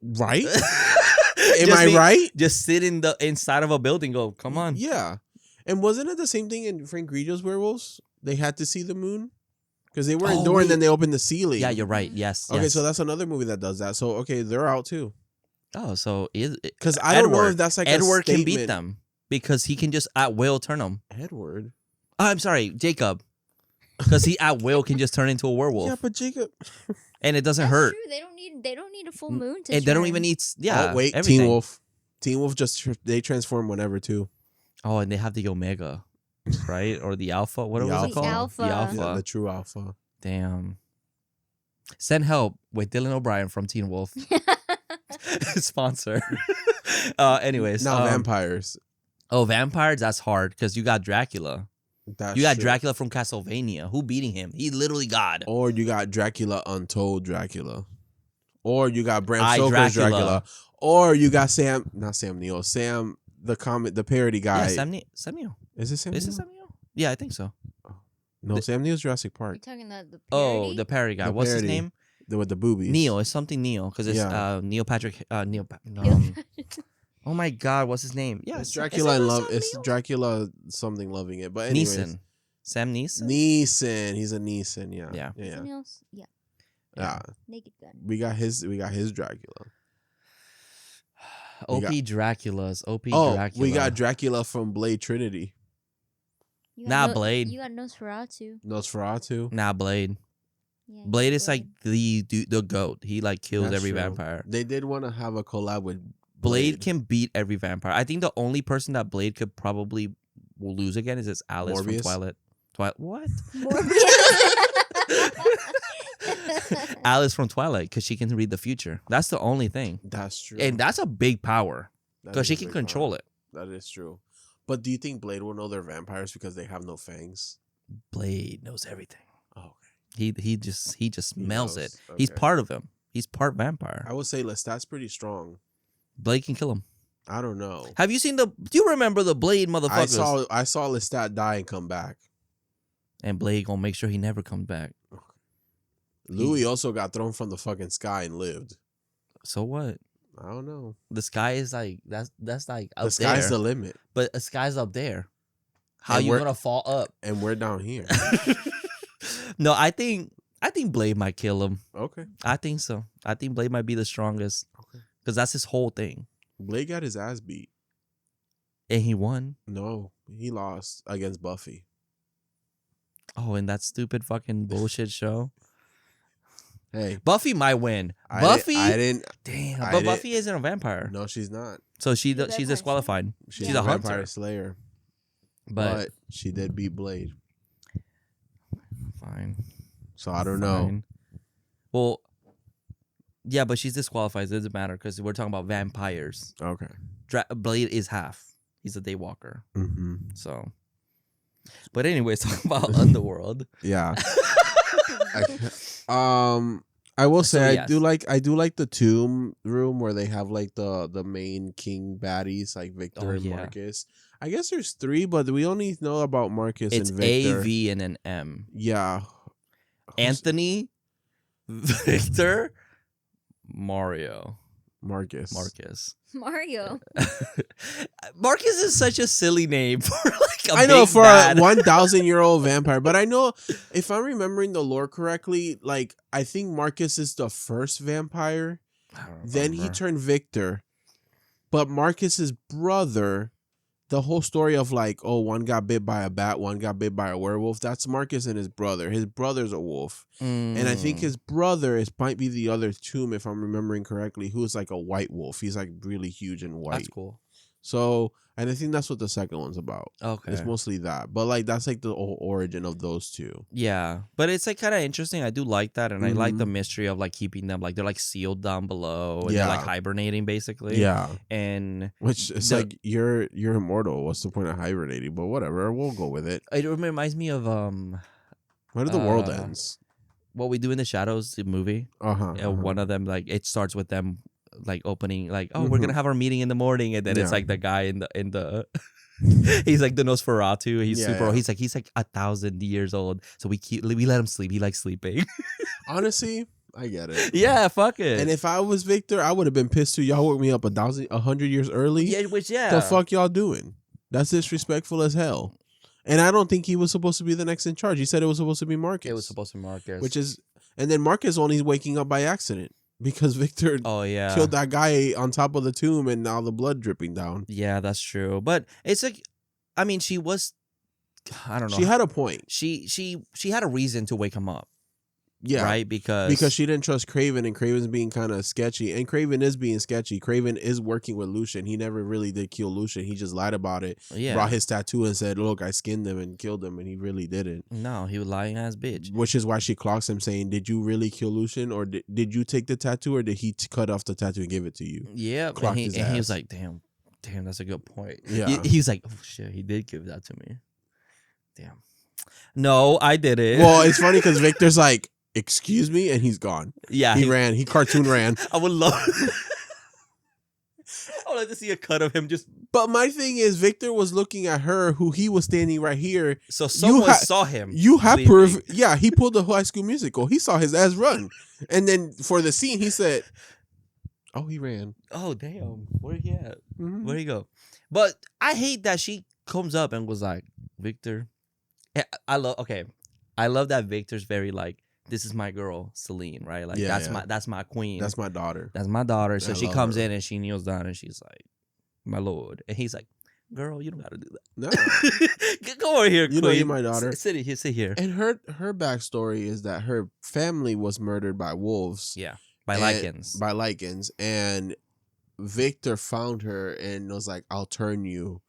right? Am Am I right? Just sit inside of a building. Go, come on. Yeah. And wasn't it the same thing in Frank Grillo's Werewolves? They had to see the moon because they were Oh, indoor, and then wait. they opened the ceiling. Yeah, you're right. Yes. Okay, yes. so that's another movie that does that. So okay, they're out too. Oh, so Because I don't know if that's like Edward a can beat statement. them because he can just at will turn them. Edward. Oh, I'm sorry, Jacob, because he at will can just turn into a werewolf, Yeah, but Jacob. and it doesn't That's hurt. true. They don't need a full moon to. And they don't turn. even need. Yeah. Oh wait, everything. Teen Wolf. Teen Wolf they transform whenever too. Oh, and they have the Omega, right, or the Alpha. What The was it Alpha. called? Alpha. The Yeah, Alpha. Yeah, the true alpha. Damn. Send help with Dylan O'Brien from Teen Wolf. Sponsor. Anyways. Now vampires. Oh, vampires, that's hard because you got Dracula. That's You got true. Dracula from Castlevania. Who beating him? He's literally God. Or you got Dracula Untold Dracula. Or you got Bram I, Stoker's Dracula. Dracula. Or you got not Sam Neill. Sam the parody guy. Yeah, Sam Neill. Is it Sam Is it Neill? Sam Neill? Yeah, I think so. No, Sam Neill's Jurassic You're Park. talking about the Oh, parody? the parody guy. The What's his parody. name? With the boobies. Neil. It's something Neil because it's Yeah. Neil Patrick. Oh my God, what's his name? Yeah, It's is Dracula it and not love. Sam It's Neill? Dracula something loving it. But anyways, Neeson. Sam Neeson. Neeson. He's a Neeson. Yeah. Yeah. Yeah. Something else? Yeah. Yeah. Naked Gun. We got his Dracula. OP got- Draculas. OP Oh, Dracula. we got Dracula from Blade Trinity. You Nah, got Blade. You got Nosferatu. Nosferatu. Nah, Blade. Yeah, Blade is like the goat. He like kills That's every true. vampire. They did want to have a collab with Blade can beat every vampire. I think the only person that Blade could probably will lose again is this Alice from Morbius? Twilight. What? Morbius. Alice from Twilight because she can read the future. That's the only thing, That's true. and that's a big power That because is she a can big control power. it. That is true. But do you think Blade will know they're vampires because they have no fangs? Blade knows everything. Oh, okay. He just smells it. knows. He's Okay. part of him. He's part vampire. I would say Lestat's pretty strong. Blade can kill him. I don't know. Have you seen do you remember the Blade motherfuckers? I saw Lestat die and come back. And Blade gonna make sure he never comes back. Louis also got thrown from the fucking sky and lived. So what? I don't know. The sky is like that's like up The sky's there, the limit, but the sky's up there. How And you we're- gonna fall up? and we're down here. No, I think Blade might kill him. Okay. I think so. I think Blade might be the strongest Okay. because that's his whole thing, Blade got his ass beat. and he won. No, he lost against Buffy. Oh, and that stupid fucking bullshit show. Hey, Buffy might win. I Buffy, didn't. damn, I but didn't- Buffy isn't a vampire, No, she's not. so She's a she's vampire disqualified. She's She's a a hunter. vampire slayer. But But she did beat Blade. Fine. So I don't know. Fine. Well, yeah, but she's disqualified. It doesn't matter because we're talking about vampires. Okay. Blade is half. He's a daywalker. Mm-hmm. So, but anyways, talking about Underworld. Yeah. I will say So, I do like the tomb room where they have like the main king baddies like Victor and yeah. Marcus. I guess there's 3, but we only know about Marcus It's and Victor. A, V, and an M. Yeah. Anthony, Victor, Mario, Marcus. Mario. Marcus is such a silly name for like a I know, big for bad. a 1,000-year-old vampire, but I know if I'm remembering the lore correctly, like I think Marcus is the first vampire. I don't Then he remember. turned Victor, but Marcus's brother, the whole story of like, oh, one got bit by a bat, one got bit by a werewolf. That's Marcus and his brother. His brother's a wolf, and I think his brother might be the other tomb, if I'm remembering correctly, who's like a white wolf. He's like really huge and white. That's cool. So, and I think that's what the second one's about. Okay. It's mostly that, but like that's like the whole origin of those two. Yeah, but it's like kind of interesting. I do like that, and I like the Mhm. mystery of like keeping them like they're like sealed down below, and they're like Yeah. hibernating basically. Yeah, And which it's like you're immortal. What's the point of hibernating? But whatever, we'll go with it. it reminds me of What if the world Uh, ends? What We Do in the Shadows, the movie. One of them, like it starts with them like opening, like, oh, we're gonna have our meeting in the morning, and then it's Yeah. like the guy in the he's like the Nosferatu. He's Yeah, super. yeah. He's like 1,000 years old. So we let him sleep. He likes sleeping. Honestly, I get it. Yeah, fuck it. And if I was Victor, I would have been pissed too. Y'all woke me up 100 years early. yeah, The fuck y'all doing? That's disrespectful as hell. And I don't think he was supposed to be the next in charge. He said it was supposed to be Marcus. It was supposed to be Marcus. Which is, and then Marcus only waking up by accident because Victor oh yeah, killed that guy on top of the tomb and now the blood dripping down. yeah, that's true. But it's like, I mean, she was, I don't know. She had a point. she had a reason to wake him up. Yeah. Right, because she didn't trust Craven, and Craven's being kind of sketchy. And Craven is being sketchy. Craven is working with Lucian. He never really did kill Lucian. He just lied about it. yeah, Brought his tattoo and said, look, I skinned him and killed him. And he really didn't. no, he was lying ass bitch. Which is why she clocks him saying, did you really kill Lucian? Or did you take the tattoo? Or did he cut off the tattoo and give it to you? Yeah, Clocked and his he was ass. like, damn, that's a good point. Yeah. He's like, oh shit, he did give that to me. Damn. No, I did it. Well, it's funny because Victor's like, excuse me? And he's gone. yeah, He ran. He cartoon ran. I would love. I would like to see a cut of him just But my thing is, Victor was looking at her, who he was standing right here. so someone saw him. You have sleeping. proof. Yeah, he pulled the High School Musical. He saw his ass run. And then for the scene, he said, oh, he ran. Oh damn, where he at? Mhm. Where'd he go? But I hate that she comes up and was like, Victor. I love that Victor's very like, this is my girl, Celine, right? Like Yeah, that's my queen. That's my daughter. That's my daughter. So I she love comes her. in and she kneels down and she's like, my lord. And he's like, girl, you don't gotta do No. that. Go over here, You queen. know you're my daughter. Sit here. And her backstory is that her family was murdered by wolves. Yeah, by and- lichens. By lichens. And Victor found her and was like, I'll turn you,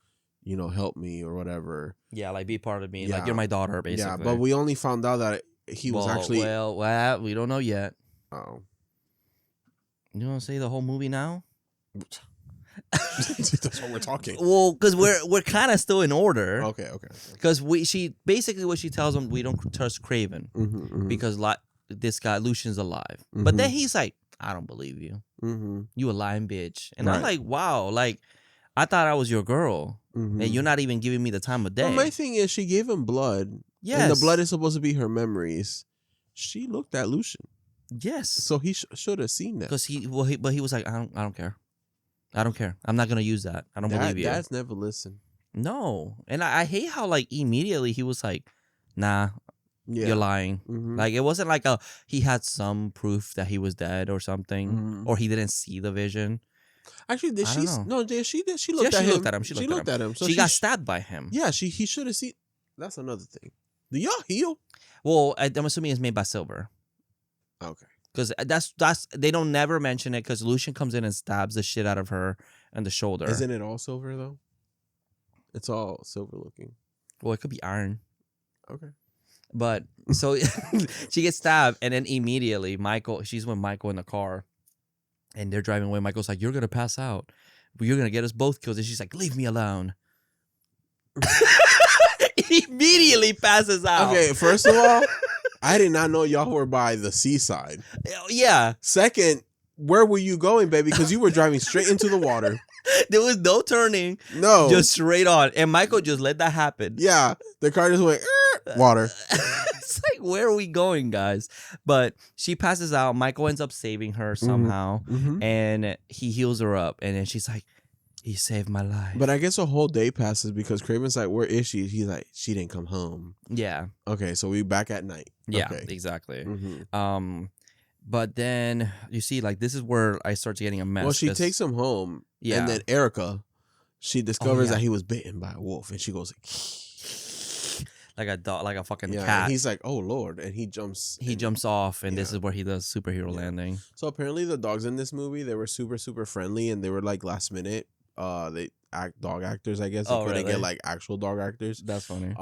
help me or whatever. Yeah, like be part of me. Yeah. Like you're my daughter, basically. Yeah, but we only found out that he was actually. Well, we don't know yet. Oh. You want to say the whole movie now? That's what we're talking. Well, because we're kind of still in order. Okay. Because she basically what she tells him, we don't trust Craven Mm-hmm, because this guy Lucian's alive. But then he's like, I don't believe you. mm-hmm, You a lying bitch. And I'm Right. like, wow, like I thought I was your girl, mm-hmm. and you're not even giving me the time of day. Well, my thing is, she gave him blood. Yes, And the blood is supposed to be her memories. She looked at Lucian, yes. so he should have seen that. Because he was like, I don't care. I don't care. I'm not gonna use that. I don't believe you. Dad's never listen. No, and I hate how like immediately he was like, nah, Yeah. you're lying. Mhm. Like it wasn't like he had some proof that he was dead or something, Mhm. or he didn't see the vision. Actually, did I she? don't know. No, did she? She Yeah, looked at she him. looked at him. She looked at him. So she got stabbed by him. Yeah, he should have seen. That's another thing. Do y'all heal? Well, I'm assuming it's made by Silver. Okay. Because that's they don't never mention it because Lucian comes in and stabs the shit out of her in the shoulder. Isn't it all silver though? It's all silver looking. Well, it could be iron. Okay. But so she gets stabbed, and then immediately she's with Michael in the car, and they're driving away. Michael's like, "You're gonna pass out. You're gonna get us both killed." And she's like, "Leave me alone." Immediately passes out. Okay, first of all, I did not know y'all were by the seaside. Yeah. Second, where were you going, baby? Because you were driving straight into the water. There was no turning. No. Just straight on. And Michael just let that happen. Yeah, the car just went, water. It's like, where are we going, guys? But she passes out. Michael ends up saving her somehow. Mm-hmm. And he heals her up. And then she's like, he saved my life. But I guess a whole day passes because Craven's like, where is she? He's like, she didn't come home. Yeah. Okay, so we back at night. Yeah, Okay. exactly. Mm-hmm. But then you see, like, this is where I start getting a mess. Well, she takes him home. Yeah. And then Erica, she discovers yeah. that he was bitten by a wolf. And she goes, like a dog, like a fucking yeah. cat. And he's like, oh, Lord. And he jumps. He jumps off, and this Yeah. is where he does superhero Yeah. landing. So apparently the dogs in this movie, they were super, super friendly. And they were like last minute. They dog actors, I guess. They couldn't really? get like actual dog actors. That's funny.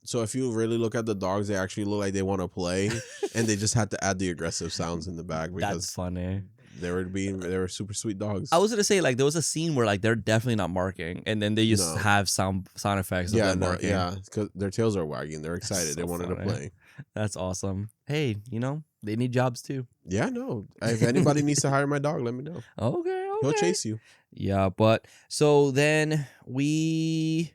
So if you really look at the dogs, they actually look like they want to play, and they just had to add the aggressive sounds in the back That's because funny. they were super sweet dogs. I was gonna say, like, there was a scene where like they're definitely not marking, and then they just No. have sound effects of yeah, them no, marking. yeah, because their tails are wagging. They're excited. They so wanted to funny. play. That's awesome. Hey, they need jobs too. Yeah, no. If anybody needs to hire my dog, let me know. Okay. He'll chase you. Yeah, but so then we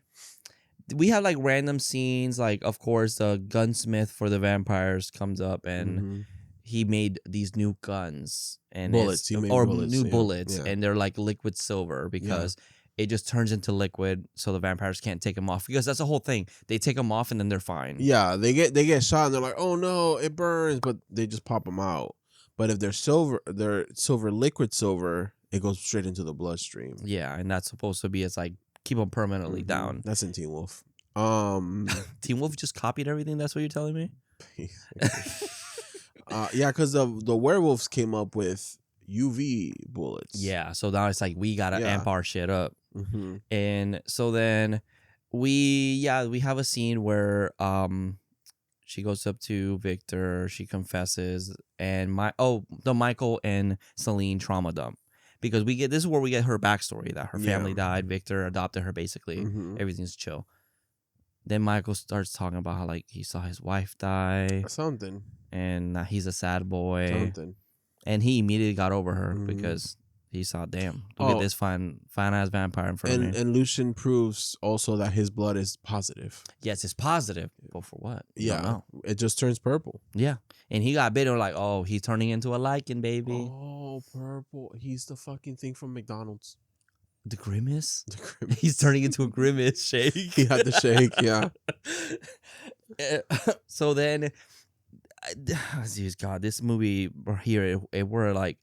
have like random scenes. Like, of course, the gunsmith for the vampires comes up and Mhm. he made these new guns and Bullets. He made or bullets, new yeah, bullets, yeah. and they're like liquid silver because it just turns into liquid, so the vampires can't take them off because that's the whole thing. They take them off and then they're fine. Yeah, they get shot and they're like, oh no, it burns, but they just pop them out. But if they're liquid silver, it goes straight into the bloodstream. Yeah, and that's supposed to be as like keep them permanently Mhm. down. That's in Teen Wolf. Teen Wolf just copied everything. That's what you're telling me. Yeah, because the werewolves came up with UV bullets. Yeah, so now it's like we gotta Yeah. amp our shit up. Mm-hmm. And so then we have a scene where she goes up to Victor, she confesses, and the Michael and Celine trauma dump. Because this is where we get her backstory that her family Yeah. died, Victor adopted her basically. Mm-hmm. Everything's chill. Then Michael starts talking about how like he saw his wife die Something. and he's a sad boy. Something. And he immediately got over her Mhm. because he saw, damn, look at Oh. this fine ass vampire in front of me. And Lucian proves also that his blood is positive. Yes, it's positive, but for what? We don't Yeah. know. It just turns purple. Yeah, and he got bitten. We're like, oh, he's turning into a lichen, baby. Oh, purple. He's the fucking thing from McDonald's. The grimace. The grimace. He's turning into a grimace shake. He had the shake, yeah. So then, geez, God, this movie here, it were like,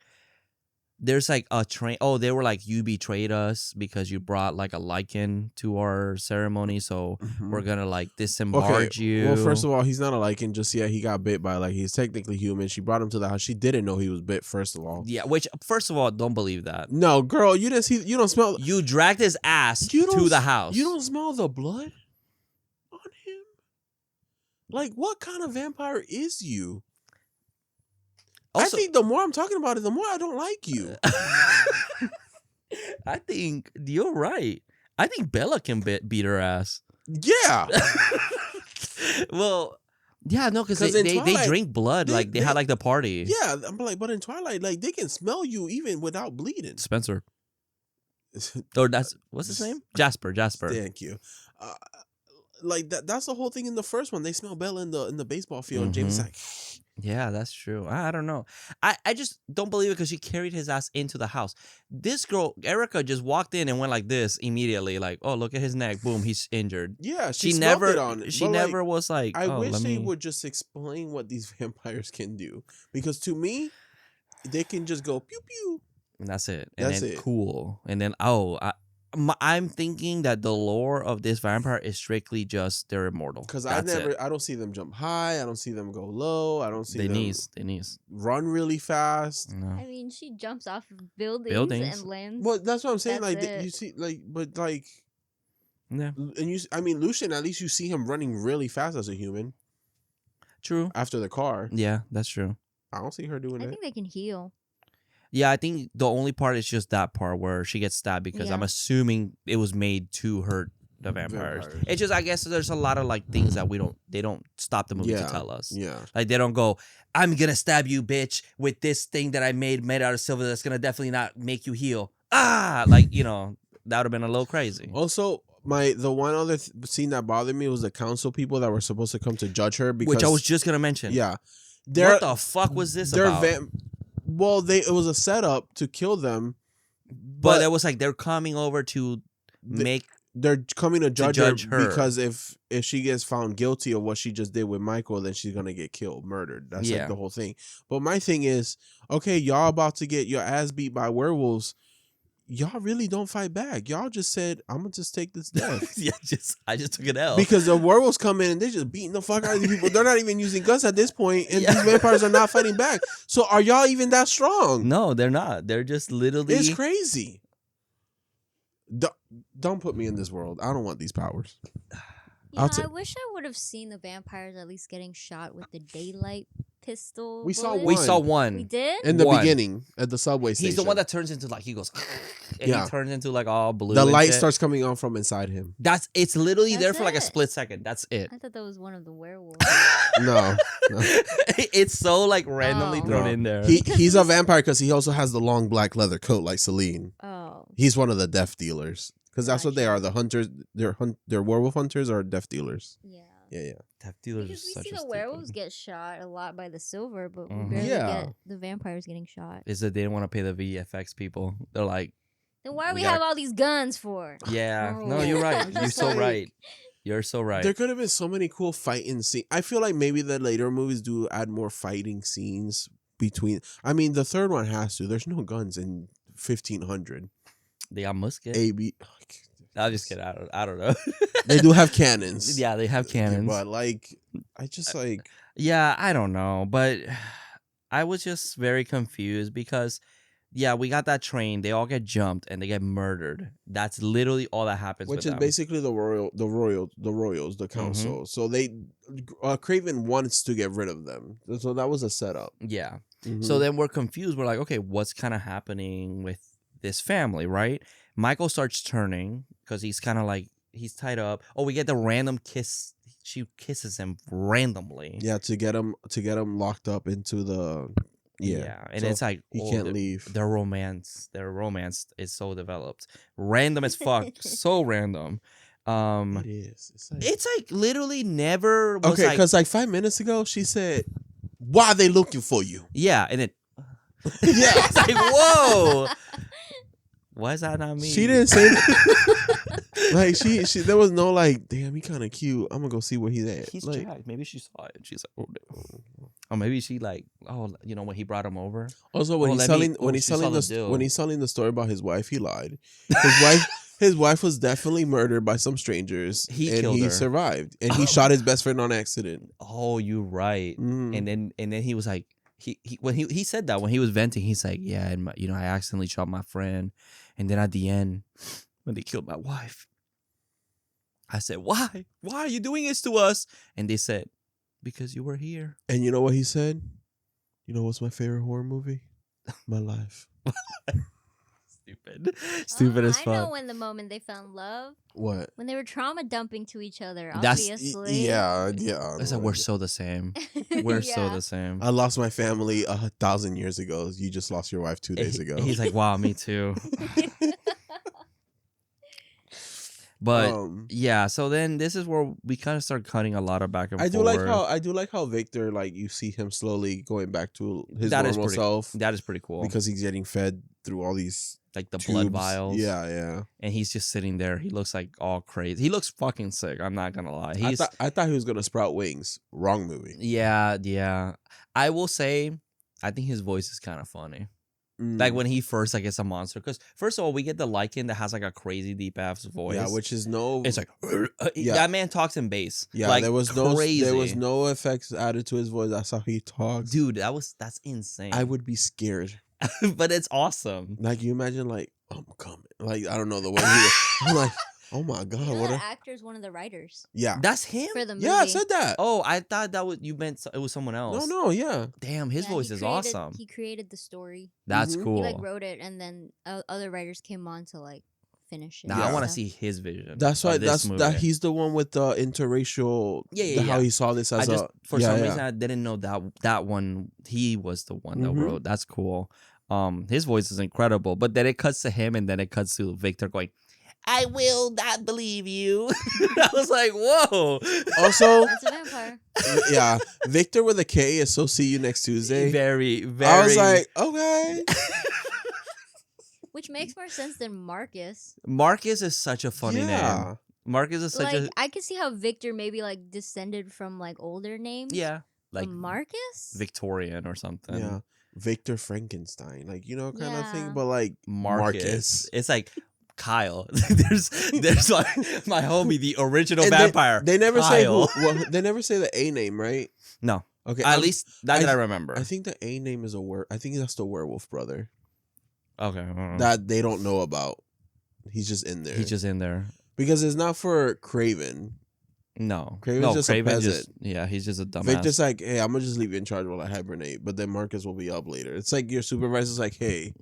there's like a train. Oh, they were like, you betrayed us because you brought like a lichen to our ceremony, so we're gonna like disembark you. Well, first of all, he's not a lichen just yet. He got bit by he's technically human. She brought him to the house. She didn't know he was bit, first of all. Yeah, which first of all, don't believe that. No, girl, you didn't see. You don't smell. You dragged his ass You don't to the s- house. You don't smell the blood on him. Like, what kind of vampire is you? Also, I think the more I'm talking about it, the more I don't like you. I think you're right. I think Bella can beat her ass. Yeah. Well, yeah, no, because 'Cause in they Twilight, drink blood. they- Like they had like the party. Yeah, I'm like, but in Twilight, like they can smell you even without bleeding. Spencer. Or that's what's his name? Jasper. Thank you. Like that's the whole thing in the first one. They smell Bella in the baseball field. And James is like, Yeah, that's true. I don't know. I just don't believe it because she carried his ass into the house. This girl, Erica, just walked in and went like this immediately. Like, oh, look at his neck. Boom, he's injured. yeah, She smelled never. it on it. She But, never was like. I oh, wish let they me... would just explain what these vampires can do, because to me, they can just go pew pew. And that's it. And That's then it. cool. And then I'm thinking that the lore of this vampire is strictly just they're immortal. Because That's it. I don't see them jump high. I don't see them go low. I don't see They them knees. run really fast. No. I mean, she jumps off of buildings, Buildings. and lands. Well, that's what I'm saying. That's Like it. you see, but like, Yeah. and I mean, Lucian. At least you see him running really fast as a human. True. after the car. Yeah, that's true. I don't see her doing I it. think they can heal. Yeah, I think the only part is just that part where she gets stabbed because I'm Yeah. assuming it was made to hurt the vampires. Vampires. It's just I guess there's a lot of like things that they don't stop the movie Yeah, to tell us. Yeah. Like they don't go, I'm gonna stab you, bitch, with this thing that I made out of silver that's gonna definitely not make you heal. Like, you know, that would have been a little crazy. Also, the one other scene that bothered me was the council people that were supposed to come to judge her because Which I was just gonna mention. yeah. What the fuck was this about? It was a setup to kill them, but it was like they're coming over to make they're coming to judge her because if she gets found guilty of what she just did with Michael, then she's gonna get killed, murdered. That's like the whole thing. But my thing is, okay, y'all about to get your ass beat by werewolves. Y'all really don't fight back. Y'all just said, I'm gonna just take this death. Yeah, I just took an L. Because the werewolves come in and they're just beating the fuck out of these people. They're not even using guns at this point, and these vampires are not fighting back. So are y'all even that strong? No, they're not. They're just literally. It's crazy. Don't put me in this world. I don't want these powers. Yeah, I wish I would have seen the vampires at least getting shot with the daylight pistol. We saw bullets. We saw one. We did? In the One. beginning, at the subway station. He's the one that turns into like he goes, and Yeah. he turns into like all blue. the and light shit. starts coming on from inside him. It's literally there That's for like a it. split second. That's it. I thought that was one of the werewolves. No. It's so like randomly Oh. thrown No. in there. He's a vampire because he also has the long black leather coat like Celine. Oh. He's one of the death dealers. Because that's what they Gotcha. are. The hunters, they're werewolf hunters or death dealers. Yeah. Yeah. Death dealers Because are we such see a the stupid- werewolves get shot a lot by the silver, but we Mhm. barely Yeah. get the vampires getting shot. Is that they didn't want to pay the VFX people. They're like, Then why do We we gotta- have all these guns for? yeah, Oh. no, you're right. I'm You're just so like- right. You're so right. There could have been so many cool fighting scenes. I feel like maybe the later movies do add more fighting scenes between. I mean, the third one has to. There's no guns in 1500. They got musket. AB. I'll just kidding. I don't know. They do have cannons. Yeah, they have cannons. But like, I just like. Yeah, I don't know, but I was just very confused because, yeah, we got that train. They all get jumped and they get murdered. That's literally all that happens. Which with is them. basically the Royals, the council. So they, Craven wants to get rid of them. So that was a setup. Yeah. Mhm. So then we're confused. We're like, okay, what's kind of happening with this family, right? Michael starts turning because he's kind of like he's tied up. Oh, we get the random kiss. She kisses him randomly. yeah, to get him locked up into the And So it's like he oh, can't leave. Their romance is so developed, random as fuck, so random. It is. It's like literally never was Okay, like because like 5 minutes ago she said, "Why are they looking for you?" yeah, and it Yeah, it's like whoa. Why is that not me? she didn't say that. Like she there was no like, damn, he kind of cute. I'm gonna go see where he's at. He's like, jacked. Maybe she saw it. She's like, oh, no. Or maybe she like, oh, you know, when he brought him over. also when Oh, he's let me- selling oh, she saw the deal. when he's telling the story about his wife, he lied. His wife was definitely murdered by some strangers. He and killed he her. survived, and he shot his best friend on accident. Oh, you're right. Mm. And then he was like, when he said that when he was venting, he's like, yeah, and my, you know, I accidentally shot my friend, and then at the end, when they killed my wife, I said, why are you doing this to us? And they said, because you were here. And you know what he said? You know what's my favorite horror movie? My life. Stupid as I fuck. know when the moment they found love, What? when they were trauma dumping to each other, That's- obviously. Yeah. It's like we're so the same. We're so Yeah. the same. I lost my family 1,000 years ago. You just lost your wife 2 days ago. He's like, wow, me too. But yeah, so then this is where we kind of start cutting a lot of back and I do forward. like how Victor, like, you see him slowly going back to his That is normal pretty- self That is pretty cool. because he's getting fed through all these like the tubes. blood vials. Yeah. And he's just sitting there. He looks like all crazy. He looks fucking sick. I'm not gonna lie. He's I thought he was gonna sprout wings. Wrong movie. yeah. I will say, I think his voice is kind of funny. Like when he first like gets a monster. Because first of all, we get the Lycan that has like a crazy deep ass voice. yeah, which is no. it's like Yeah. that man talks in bass. yeah, like, there was crazy. no effects added to his voice. That's how he talks. Dude, that's insane. I would be scared. but it's awesome. Like, you imagine, like, I'm coming. Like, I don't know the way he. I'm like, Oh my god, You know what that a actor is one of the writers yeah. That's him. for the movie. Yeah, I said that. Oh, I thought that was you meant it was someone else. No, yeah. Damn, his Yeah, voice he is created- awesome. He created the story. That's Mhm. cool. He like wrote it, and then other writers came on to like finish it. Now Yeah. I want to So- see his vision. That's why of this movie. he's the one with the interracial. Yeah, How yeah. he saw this I as just a for yeah, some yeah. reason I didn't know that one. He was the one that Mhm. wrote. That's cool. His voice is incredible. But then it cuts to him, and then it cuts to Victor going, "I will not believe you." I was like, "Whoa!" Also, That's a vampire. yeah, Victor with a K is so see you next Tuesday. very, very. I was like, okay. Which makes more sense than Marcus. Marcus is such a funny name. Yeah. Marcus is such Like a I could see how Victor maybe like descended from like older names. yeah, But like Marcus. Victorian or something. Yeah. Victor Frankenstein, like kind of thing, Yeah. but like Marcus. It's like Kyle. there's like my homie, the original And vampire. They never Kyle. say they never say the A name, right? No. Okay. At least that I remember. I think the A name is I think that's the werewolf brother Okay. that they don't know about. He's just in there. He's just in there. because it's not for Craven. No. Craven's just a Craven peasant. yeah, he's just a dumbass. Victor's like, hey, I'm gonna just leave you in charge while I hibernate, but then Marcus will be up later. It's like your supervisor's like, hey,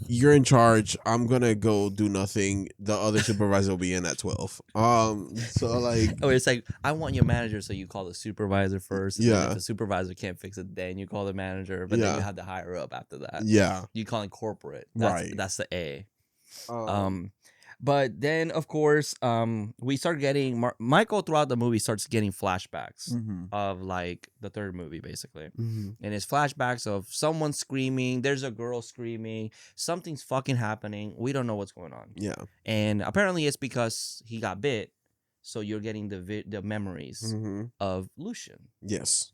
you're in charge. I'm gonna go do nothing. The other supervisor will be in at 12. So like, Oh, it's like I want your manager, so you call the supervisor first. And then Yeah. if the supervisor can't fix it, then you call the manager. But then Yeah. you have to hire up after that. yeah, You call it corporate. Right. That's the A. um, But then of course, we start getting Michael throughout the movie starts getting flashbacks mhm, of like the third movie, basically. mhm. And it's flashbacks of someone screaming. There's a girl screaming. Something's fucking happening. We don't know what's going on. yeah, And apparently it's because he got bit. So you're getting the memories mhm. of Lucian. Yes.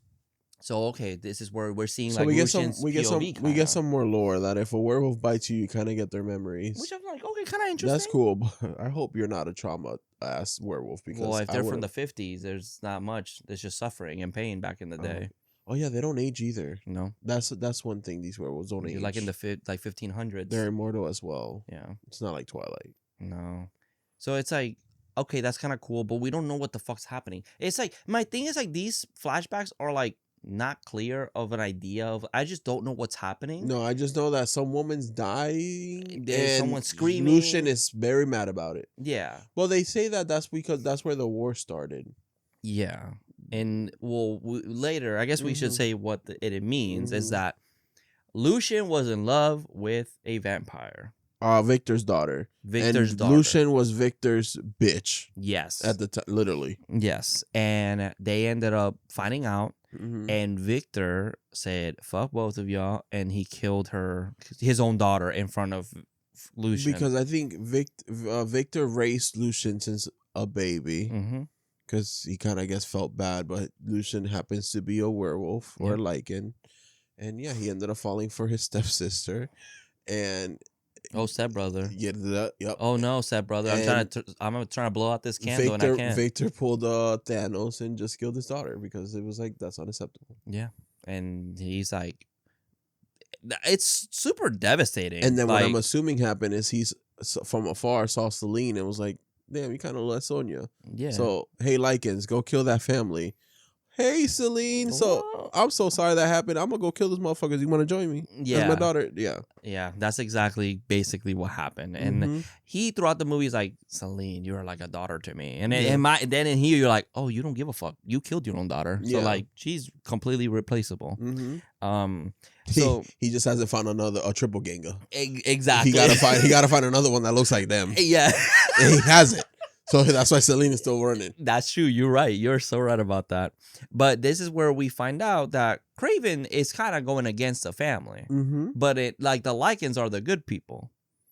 So okay, this is where we're seeing So like we get some, Lucian's we get some, POV we kinda. get some more lore that if a werewolf bites you, you kind of get their memories. Which I'm like, okay, kind of interesting. That's cool, but I hope you're not a trauma ass werewolf because Well, if I they're from would've- the 50s, there's not much. There's just suffering and pain back in the day. Oh yeah, they don't age either. You know, That's one thing these werewolves don't age. like in the 1500s. they're immortal as well. Yeah, It's not like Twilight. no. So it's like, okay, that's kind of cool, but we don't know what the fuck's happening. It's like my thing is like these flashbacks are like not clear of an idea of. I just don't know what's happening. No, I just know that some woman's dying. There's and someone screaming. Lucian is very mad about it. Yeah, Well, they say that that's because that's where the war started. yeah. And well, later, I guess we should Mhm. say what it means is Mhm. that Lucian was in love with a vampire. Victor's daughter. Victor's and daughter. Lucian was Victor's bitch Yes. at the time, literally. Yes. And they ended up finding out. Mhm. And Victor said, fuck both of y'all. And he killed his own daughter in front of Lucian. Because I think Victor raised Lucian since a baby. hmm Because he kind of, I guess, felt bad, but Lucian happens to be a werewolf or a lichen. And yeah, he ended up falling for his stepsister. And Oh, stepbrother. yeah, yep. Oh, no, stepbrother. I'm trying to blow out this candle and I can't. Victor pulled Thanos and just killed his daughter because it was like, that's unacceptable. Yeah. And he's like, it's super devastating. And then what I'm Like, assuming happened is he's from afar saw Celine and was like, damn, you kind of let Sonya. yeah. So, hey, lichens, go kill that family. Hey, Celine. So, Whoa. I'm so sorry that happened. I'm going to go kill this motherfuckers. You want to join me? Yeah. That's my daughter. Yeah. Yeah, that's exactly basically what happened. And Mhm. he throughout the movie is like, Celine, you're like a daughter to me. And Yeah. then in here you're like, oh, you don't give a fuck. You killed your own daughter. So Yeah. like she's completely replaceable. Mhm. So he just hasn't found a triple ganger. exactly. He gotta find another one that looks like them. Yeah. And he hasn't. So that's why Celine is still running. That's true. You're right. You're so right about that. But this is where we find out that Craven is kind of going against the family. Mm-hmm. But it like the Lycans are the good people.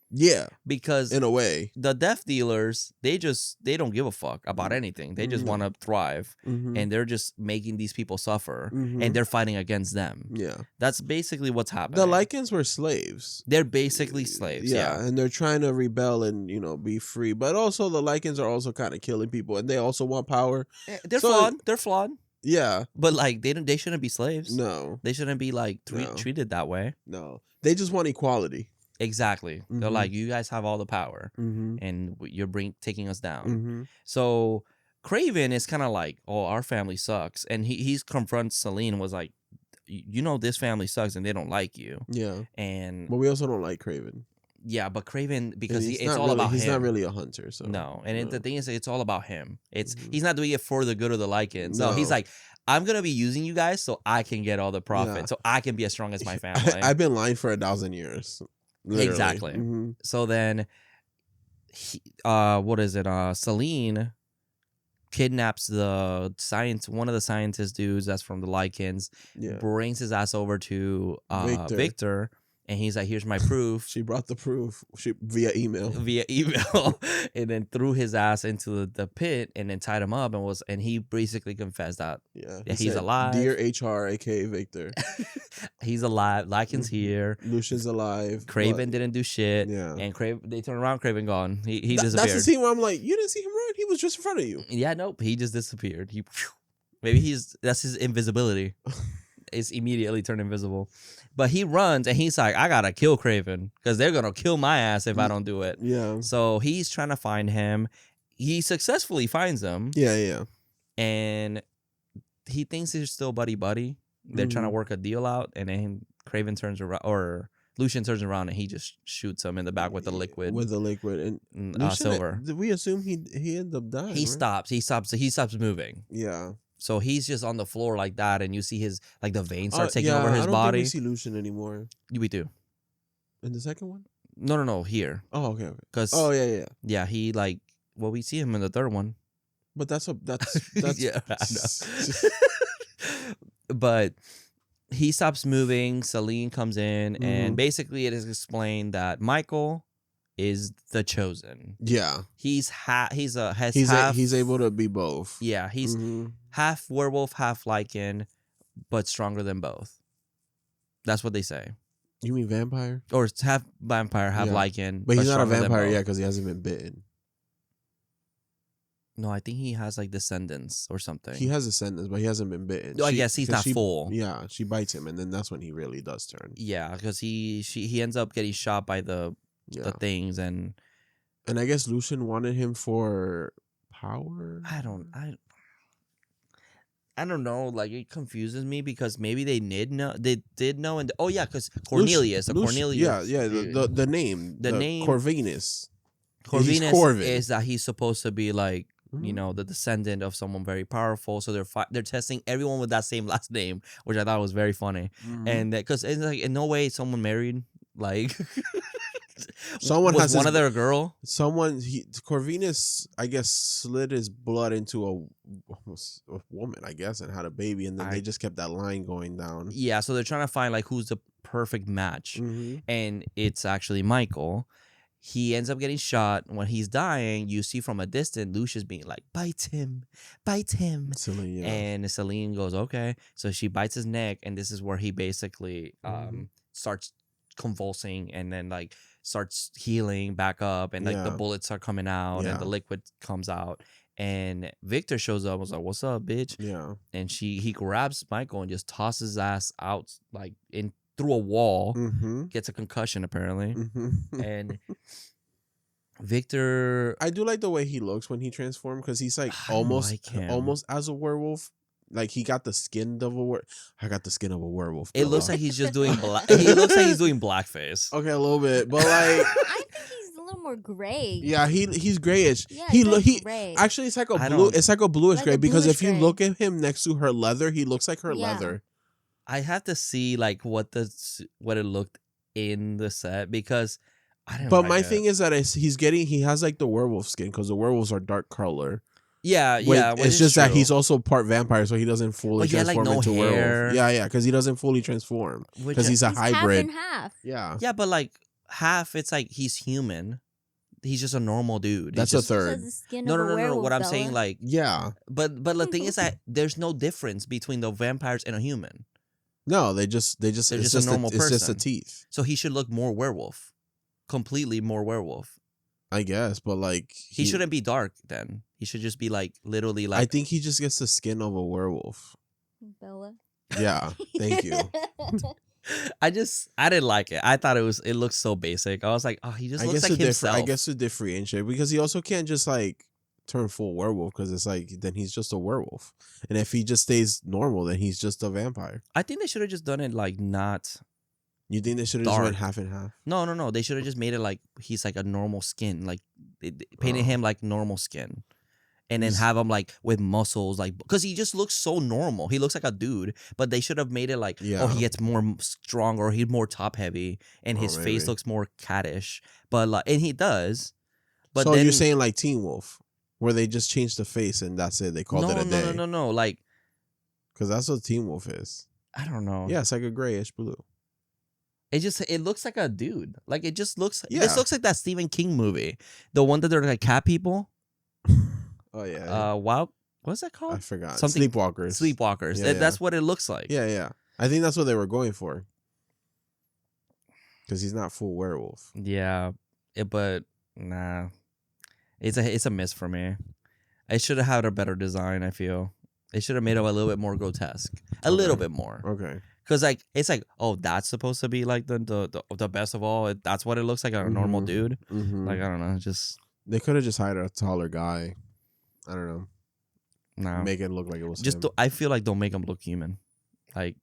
Yeah, Because in a way. the death dealers, they don't give a fuck about anything. They just No. want to thrive. Mm-hmm. And they're just making these people suffer. Mhm. And they're fighting against them. Yeah, That's basically what's happening. the lichens were slaves. They're basically slaves. Yeah. and they're trying to rebel and be free. But also the lichens are also kind of killing people, and they also want power. They're So- flawed. They're flawed. Yeah, But like they shouldn't be slaves. no, They shouldn't be like No. treated that way. no, they just want equality. Exactly. They're Mhm. like, you guys have all the power, Mm-hmm. and you're taking us down. Mm-hmm. So Craven is kind of like, oh, our family sucks, and he's confronts Celine and was like, you know, this family sucks and they don't like you. Yeah. And But we also don't like Craven. yeah, but Craven, because And it's all about he's him. not really a hunter, so No, and the thing is, it's all about him. It's Mhm. he's not doing it for the good of the Lycans. No, he's No. like, I'm gonna be using you guys so I can get all the profit, Yeah. so I can be as strong as my family. I've been lying for 1,000 years. Literally. Exactly. Mm-hmm. So then, what is it? Celine kidnaps one of the scientist dudes that's from the Lycans, Yeah. brings his ass over to Victor. Victor, and he's like, here's my proof. She brought the proof via email. Via email, and then threw his ass into the pit, and then tied him up, and he basically confessed that Yeah. Yeah, He he's said, alive. Dear HR, aka Victor. he's alive. Lycan's here. Lucian's alive. Craven didn't do shit. Yeah. And they turn around, Craven gone. He That's disappeared. the scene where I'm like, you didn't see him run? He was just in front of you. Yeah, nope. He just disappeared. Maybe that's his invisibility. It's immediately turned invisible. But he runs and he's like, I gotta kill Craven because they're gonna kill my ass if I don't do it. Yeah. So he's trying to find him. He successfully finds him, Yeah. and he thinks they're still buddy. They're trying to Mhm. work a deal out, and then Craven turns around, or Lucian turns around, and he just shoots him in the back with the liquid, With the liquid. And Lucian, silver. Did we assume he ended up dying? He right? stops moving. Yeah. So he's just on the floor like that, and you see his the veins start taking yeah, over his I don't body. think we see Lucian anymore. We do. In the second one? No, here. Oh, okay. Because Oh, yeah. he we see him in the third one. But that's Yeah, I know. But he stops moving. Celine comes in, and Mhm. basically it is explained that Michael is the chosen. Yeah. He's half. He's able to be both. Yeah, he's Mhm. half werewolf, half Lycan, but stronger than both. That's what they say. You mean vampire? Or it's half vampire, half Yeah. Lycan. But he's not a stronger than vampire both. yet because he hasn't been bitten. No, I think he has descendants or something. He has ascendants, but he hasn't been bitten. I guess he's 'cause not full. Yeah, she bites him, and then that's when he really does turn. Yeah, because he ends up getting shot by the Yeah. things, and And I guess Lucian wanted him for power. I don't know. Like, it confuses me because maybe they did know. And oh yeah, because Cornelius, Cornelius. Yeah. The name. The name- Corvinus. Corvinus Corvin. is that he's supposed to be like, you Mhm. know, the descendant of someone very powerful. So they're testing everyone with that same last name, which I thought was very funny. Mhm. And because it's like, in no way someone married like Someone was has one his- of their girl. Corvinus, I guess, slid his blood into a woman, I guess, and had a baby, and then they just kept that line going down. Yeah, so they're trying to find like who's the perfect match, Mhm. and it's actually Michael. He ends up getting shot. When he's dying, you see from a distance Lucia's being like, bite him. Silly, yeah. And Celine goes, okay. So she bites his neck, and this is where he basically Mhm. starts convulsing, and then like starts healing back up, and like the Yeah. bullets are coming out, Yeah. and the liquid comes out. And Victor shows up and was like, what's up, bitch? Yeah. And he grabs Michael and just tosses his ass out like in through a wall. Mm-hmm. Gets a concussion apparently. Mm-hmm. And Victor, I do like the way he looks when he transformed because he's like I don't almost like him. almost as a werewolf. Like he got the skin of a I got the skin of a werewolf. it looks brother. like he's just doing he looks like he's doing blackface. Okay, a little bit, but like I think he's a little more gray. yeah, he's grayish. Yeah, he he's look like he gray. actually it's like a I blue. don't- It's like a bluish Like gray a because if bluish you gray. look at him next to her leather, he looks like her Yeah. leather. I have to see like what it looked in the set because I didn't But like my it. thing is that he has like the werewolf skin because the werewolves are dark color. Yeah, Wait, yeah. it's just that he's also part vampire, so he doesn't fully But he had, like, transform no into hair. werewolf. Yeah, because he doesn't fully transform because he's a He's half hybrid. and half. Yeah, Yeah, but like half, it's like he's human. He's just a normal dude. that's He's a just, He has third. the skin No, of no, a no, no. werewolf, What I'm saying, Bella. like, Yeah, but the thing is that there's no difference between the vampires and a human. no, they just They're it's just a just normal it's just the person. teeth, So he should look more werewolf, completely more werewolf. I guess. But like He shouldn't be dark then. He should just be like literally like. I think he just gets the skin of a werewolf. Bella. Yeah, thank you. I didn't like it. I thought it looked so basic. I was like, oh, he just looks like himself. I guess to differentiate, because he also can't just like turn full werewolf, because it's like then he's just a werewolf, and if he just stays normal, then he's just a vampire. I think they should have just done it like not. You think they should have just Dark. went half and half? No. They should have just made it like he's like a normal skin, like they painted him like normal skin, and then have him like with muscles, like because he just looks so normal. He looks like a dude, but they should have made it like oh he gets more strong or he's more top heavy, and his face looks more cattish. But like and he does. But so then, you're saying like Teen Wolf, where they just changed the face and that's it. They called it a day. No. Like because that's what Teen Wolf is. I don't know. Yeah, it's like a grayish blue. It looks like a dude. Like it just looks. Yeah. This looks like that Stephen King movie, the one that they're like cat people. Oh yeah. Wow. What's that called? I forgot. Something Sleepwalkers. Sleepwalkers. Yeah, That's what it looks like. Yeah. I think that's what they were going for. Because he's not full werewolf. Yeah. But nah. It's a miss for me. It should have had a better design, I feel. It should have made it a little bit more grotesque. A little bit more. Okay. Because like it's like, oh, that's supposed to be like the best of all. That's what it looks like a normal dude. Mm-hmm. Like I don't know, just they could have just hired a taller guy. I don't know. no. Make it look like it was Just him. I feel like don't make him look human. Like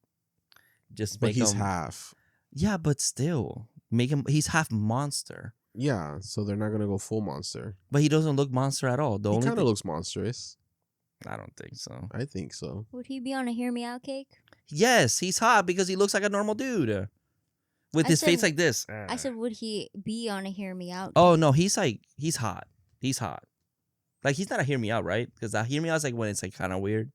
just But make he's him half. Yeah, but still make him. He's half monster, Yeah, so they're not gonna go full monster. but he doesn't look monster at all. The He only kind of thing, looks monstrous. I don't think so. I think so. Would he be on a Hear Me Out cake? Yes, he's hot because he looks like a normal dude with I his said- face like this. I said, would he be on a Hear Me Out? Oh no, he's hot. He's hot. Like he's not a hear me out, right? Because that hear me out is like when it's like kind of weird.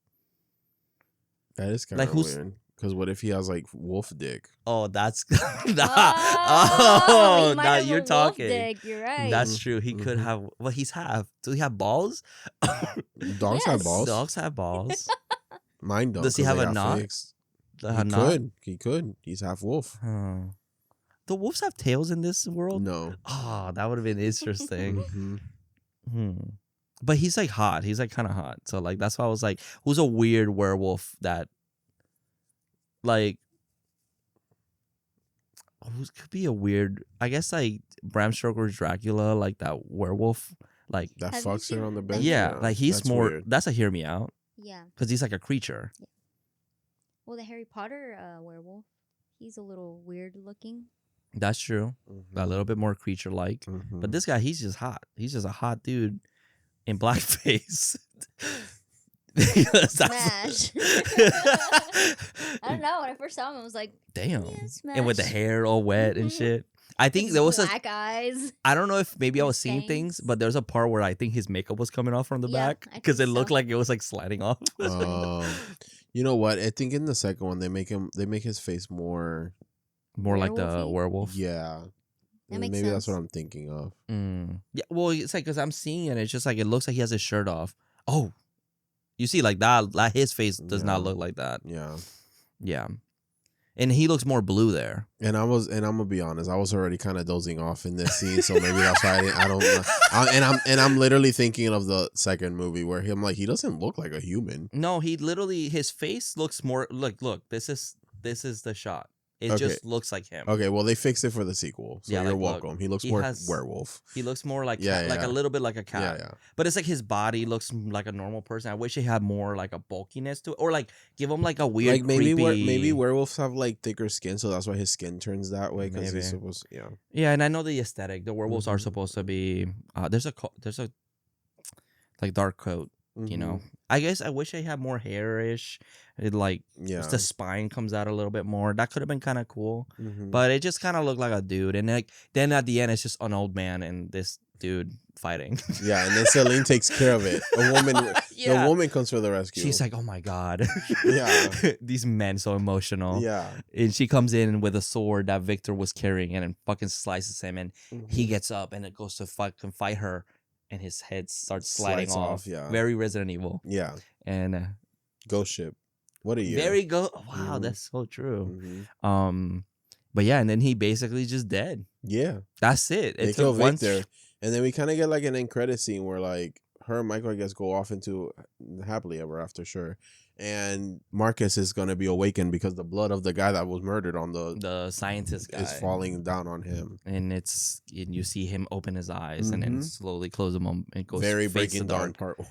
That is kind Like, of who's- weird. Because what if he has like wolf dick? Oh, that's he oh, might now have a you're wolf talking. dick, you're right. That's true. He could Mhm. have. Well, he's half. Do he have balls? Dogs have Yes. balls. Dogs have balls. Mine don't. Does he 'cause have they a got knot? fixed. The He knot? could. He could. He's half wolf. Oh. The wolves have tails in this world. No. Oh, that would have been interesting. Mhm. But he's like hot. He's like kind of hot. So like that's why I was like, who's a weird werewolf that, like, who could be a weird? I guess like Bram Stoker's Dracula, like that werewolf, like That Have you fucks seen her on the that? bed. yeah, like he's that's more. weird. That's a hear me out Yeah. because he's like a creature. Well, the Harry Potter werewolf, he's a little weird looking. That's true. A little bit more creature like. Mhm. But this guy, he's just hot. He's just a hot dude in blackface. Because Smash. I don't know. When I first saw him, I was like, Damn. yeah, smash. And with the hair all wet and Mhm. shit. I think His there was a. black eyes. I don't know if maybe I his was seeing things, fangs. but there's a part where I think his makeup was coming off from the Yeah, back I because it think looked so. like it was like sliding off. You know what? I think in the second one they make his face more. More like the Werewolf-y? werewolf. Yeah. That makes Maybe that's what sense. I'm thinking of. Yeah. Well, it's like because I'm seeing it, it's just like it looks like he has his shirt off. Oh, you see, like that. Like his face does not Yeah. look like that. Yeah. Yeah, and he looks more blue there. And I'm gonna be honest, I was already kind of dozing off in this scene, so maybe that's why I'm literally thinking of the second movie where he doesn't look like a human. No, he literally his face looks more. Look. This is the shot. It Okay. just looks like him. Okay, well they fixed it for the sequel, so Yeah, you're like, look, welcome. He looks he more has- werewolf. He looks more like Yeah, like yeah. a little bit like a cat. Yeah. But it's like his body looks like a normal person. I wish he had more like a bulkiness to it, or like give him like a weird, Like maybe creepy. maybe werewolves have like thicker skin, so that's why his skin turns that way because Maybe. he's supposed. Yeah. Yeah, and I know the aesthetic. The werewolves are Mhm. supposed to be. There's a like dark coat. You know. Mhm. I guess I wish I had more hairish. It like Yeah. the spine comes out a little bit more. That could have been kind of cool. Mhm. But it just kind of looked like a dude, and like then at the end, it's just an old man and this dude fighting. Yeah, and then Celine takes care of it. A woman, Yeah. the woman comes for the rescue. She's like, "Oh my god, Yeah. these men so emotional." yeah, And she comes in with a sword that Victor was carrying, and fucking slices him, and he gets up and it goes to fucking fight her, and his head starts sliding Slides off. off, yeah. Very Resident Evil, yeah, and ghost ship. What a year. very go. Wow, Mhm. that's so true. Mhm. But yeah, and then he basically just dead. Yeah, That's it. they It kill took one. Victor, and then we kind of get like an end credit scene where like her and Michael, I guess, go off into happily ever after, sure. and Marcus is gonna be awakened because the blood of the guy that was murdered on The scientist guy is falling down on him. and you see him open his eyes and then Mhm. slowly close them. It goes Very fades to Breaking Dawn dark. part 1.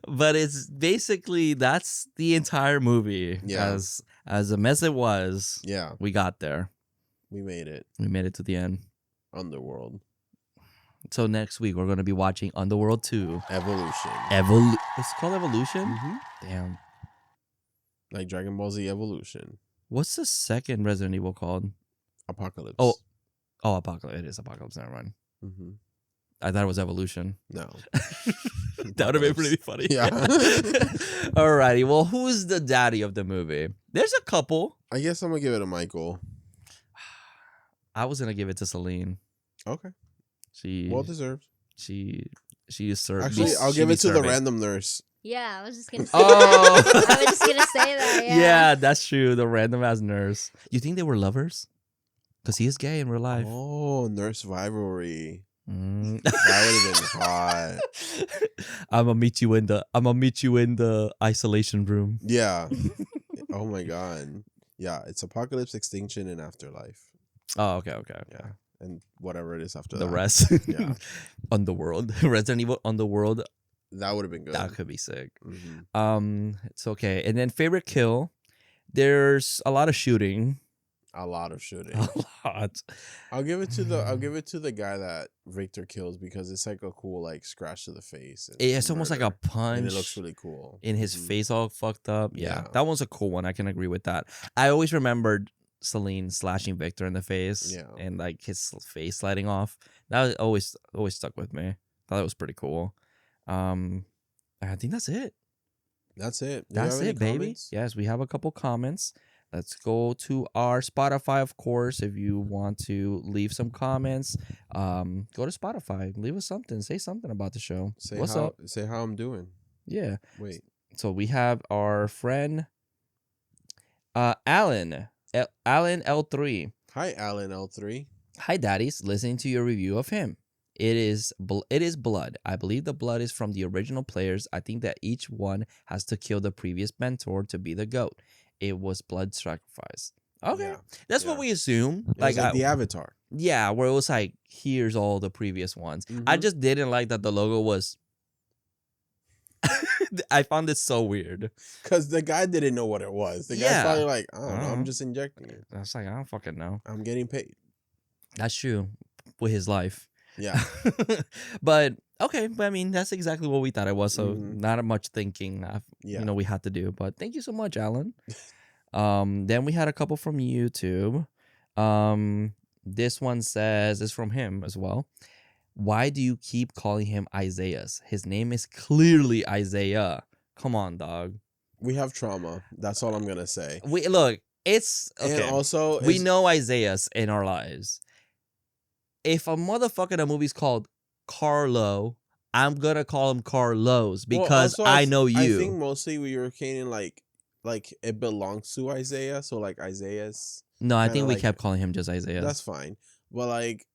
But it's basically that's the entire movie. Yeah. As a mess it was, Yeah, we got there. we made it. We made it to the end. Underworld So next week we're gonna be watching Underworld 2. Evolution. It's called Evolution? Mhm. Damn. Like Dragon Ball Z Evolution. What's the second Resident Evil called? Apocalypse. Oh, Apocalypse. It is Apocalypse, never mind. Mm-hmm. I thought it was Evolution. No. That would have been pretty funny. Yeah. Alrighty. Well, who's the daddy of the movie? There's a couple. I guess I'm gonna give it to Michael. I was gonna give it to Celine. Okay. She Well deserved. she is served. Actually, I'll give it to the random nurse. Yeah, I was just gonna say Oh. that. I was just gonna say that, yeah. Yeah, that's true. The random ass nurse. You think they were lovers? Because he is gay in real life. Oh, nurse rivalry. Mm. That would have been hot. I'm gonna meet you in the isolation room. Yeah. Oh my god. Yeah, it's apocalypse, extinction, and afterlife. Oh, okay. Yeah, and whatever it is after The that. rest. Yeah. Underworld. Resident Evil Underworld. That would have been good. That could be sick. Mhm. It's okay. And then favorite kill. There's a lot of shooting. A lot of shooting. A lot. I'll give it to the guy that Victor kills because it's like a cool like scratch to the face. And It's almost like a murder. punch. And it looks really cool. In his Mhm. face all fucked up. Yeah, Yeah. that one's a cool one. I can agree with that. I always remembered Celine slashing Victor in the face. Yeah. And like his face sliding off. That always stuck with me. Thought it was pretty cool. I think that's it. That's it. Do you That's have any it, baby. comments? Yes, we have a couple comments. Let's go to our Spotify, of course. If you want to leave some comments, go to Spotify. Leave us something. Say something about the show. What's up? Say how I'm doing. Yeah. Wait. So we have our friend Alan. Alan L3. Hi, Alan L3. Hi, daddies. Listening to your review of him. It is blood. I believe the blood is from the original players. I think that each one has to kill the previous mentor to be the GOAT. It was blood sacrifice. Okay. Yeah. That's what Yeah. we assume. It was like the Avatar. Yeah, where it was like, here's all the previous ones. I Mhm. just didn't like that the logo was. I found it so weird. Because the guy didn't know what it was. The guy's Yeah. probably like, I don't know, Uh-huh. I'm just injecting it. I was like, I don't fucking know. I'm getting paid. That's true with his life. Yeah. But okay, but I mean that's exactly what we thought it was. So Mhm. not much thinking, Yeah. we had to do. But thank you so much, Alan. Then we had a couple from YouTube. This one says it's from him as well. Why do you keep calling him Isaiah? His name is clearly Isaiah. Come on, dog. We have trauma. That's all I'm going to say. We look. It's okay. And also, We it's- know Isaiahs in our lives. If a motherfucker in a movie's called Carlo, I'm gonna call him Carlos well, because also, I know you. I think mostly we were caning like it belongs to Isaiah. So like Isaiah's. No, I kinda think we like- kept calling him just Isaiah. That's fine. But like,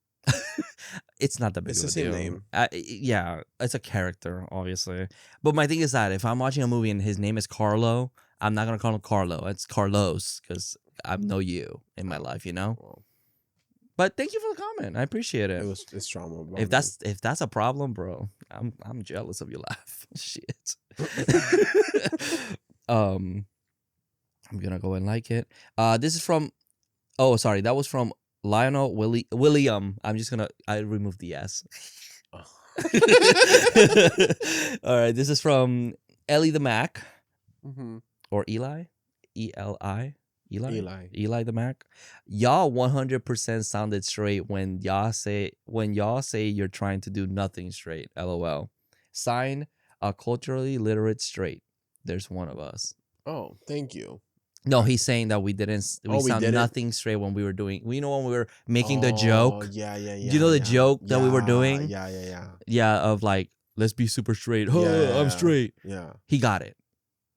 It's not that big It's of a the same deal. name. Yeah, it's a character, obviously. But my thing is that if I'm watching a movie and his name is Carlo, I'm not gonna call him Carlo. It's Carlos because I know you in my life, you know. well, But thank you for the comment. I appreciate it. it's trauma. about If me. that's a problem, bro, I'm jealous of your laugh. Shit. I'm gonna go and like it. This is from. Oh, sorry, that was from Lionel William. I removed the S. All right, this is from Ellie the Mac Mhm. or Eli, Eli. Eli. Eli the Mac. Y'all 100% sounded straight when y'all say you're trying to do nothing straight. LOL. Sign a culturally literate straight. There's one of us. Oh, thank you. No, he's saying that we didn't. We we sound didn't? nothing straight when we were doing. You know when we were making the joke. Oh, yeah. You know the joke that we were doing? Yeah. Yeah, of like let's be super straight. Oh, Yeah. I'm straight. Yeah. He got it,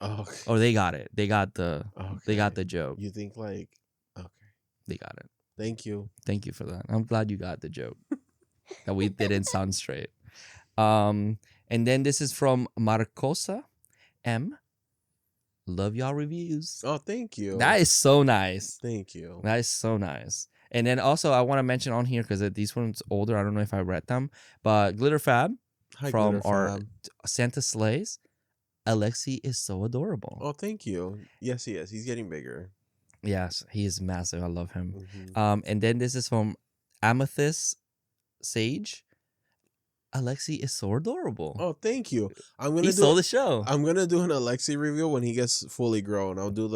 Oh, or they got it. They got the okay. joke. You think like, okay. They got it. Thank you. Thank you for that. I'm glad you got the joke that we didn't sound straight. And then this is from Marcosa, M. Love y'all reviews. Oh, thank you. That is so nice. Thank you. That is so nice. And then also I want to mention on here because these ones older. I don't know if I read them, but Glitter Fab Hi, from Glitter our Fab. Santa Slays. Alexi is so adorable. Oh, thank you. Yes, he is. He's getting bigger. Yes, he is massive. I love him. Mhm. And then this is from Amethyst Sage. Alexi is so adorable. Oh, thank you. He stole the show. I'm gonna do an Alexi review when he gets fully grown. I'll do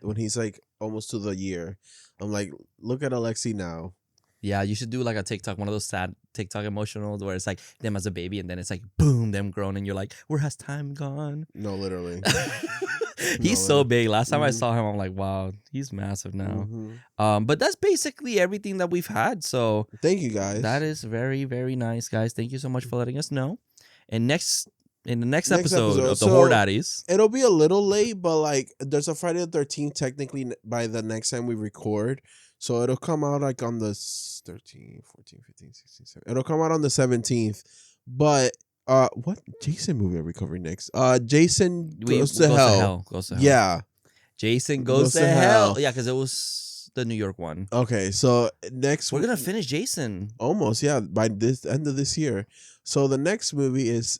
when he's like almost to the year. I'm like, look at Alexi now. Yeah, you should do like a TikTok, one of those sad TikTok emotionals where it's like them as a baby and then it's like boom, them grown and you're like, where has time gone? No, literally. He's No, so big. Last time I Mhm. saw him, I'm like, wow, he's massive now. Mhm. But that's basically everything that we've had. So Thank you guys. that is very, very nice, guys. Thank you so much for letting us know. And in the next episode of the so- Horror Daddies. It'll be a little late, but like there's a Friday the 13th technically by the next time we record. So it'll come out like on the 13th, 14th, 15th, 16th, 17th. It'll come out on the 17th. But what Jason movie are we covering next? Jason Goes to Hell. Goes to hell. Yeah. Jason goes to hell. Yeah, because it was the New York one. Okay, so next We're gonna finish Jason. almost, yeah, by this end of this year. So the next movie is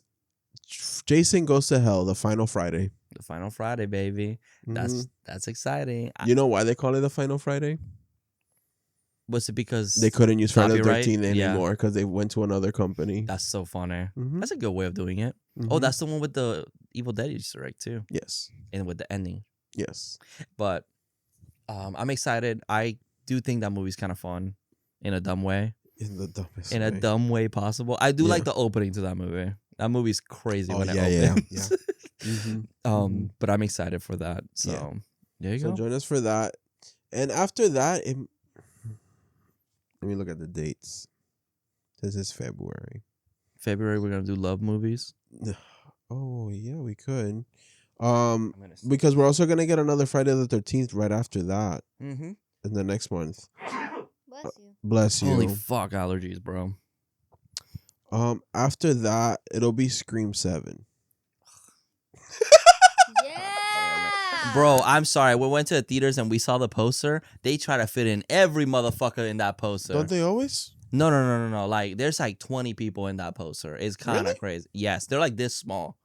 Jason Goes to Hell, the final Friday. The final Friday, baby. Mhm. That's exciting. You know why they call it the final Friday? Was it because They couldn't use Friday the Copyright? 13th Yeah. anymore because they went to another company. That's so funny. Mhm. That's a good way of doing it. Oh, Mhm. that's the one with the Evil Dead Easter egg too, Yes. and with the ending. Yes. But I'm excited. I do think that movie's kind of fun in a dumb way. In the dumbest In a way. dumb way possible. I do Yeah. like the opening to that movie. That movie's crazy Oh, when yeah, it yeah, opens. Mhm. But I'm excited for that. So Yeah. there you So go. join us for that. And after that, let me look at the dates. This is February. February we're gonna do love movies. Oh, yeah, we could. I'm gonna Because we're also gonna get another Friday the 13th right after that mm-hmm. in the next month. Bless you. Bless you. Holy fuck, allergies, bro. After that, it'll be Scream 7. Yeah. Bro, I'm sorry. We went to the theaters and we saw the poster. They try to fit in every motherfucker in that poster. Don't they always? No. Like, there's like 20 people in that poster. It's kind of Really? crazy. Yes, they're like this small.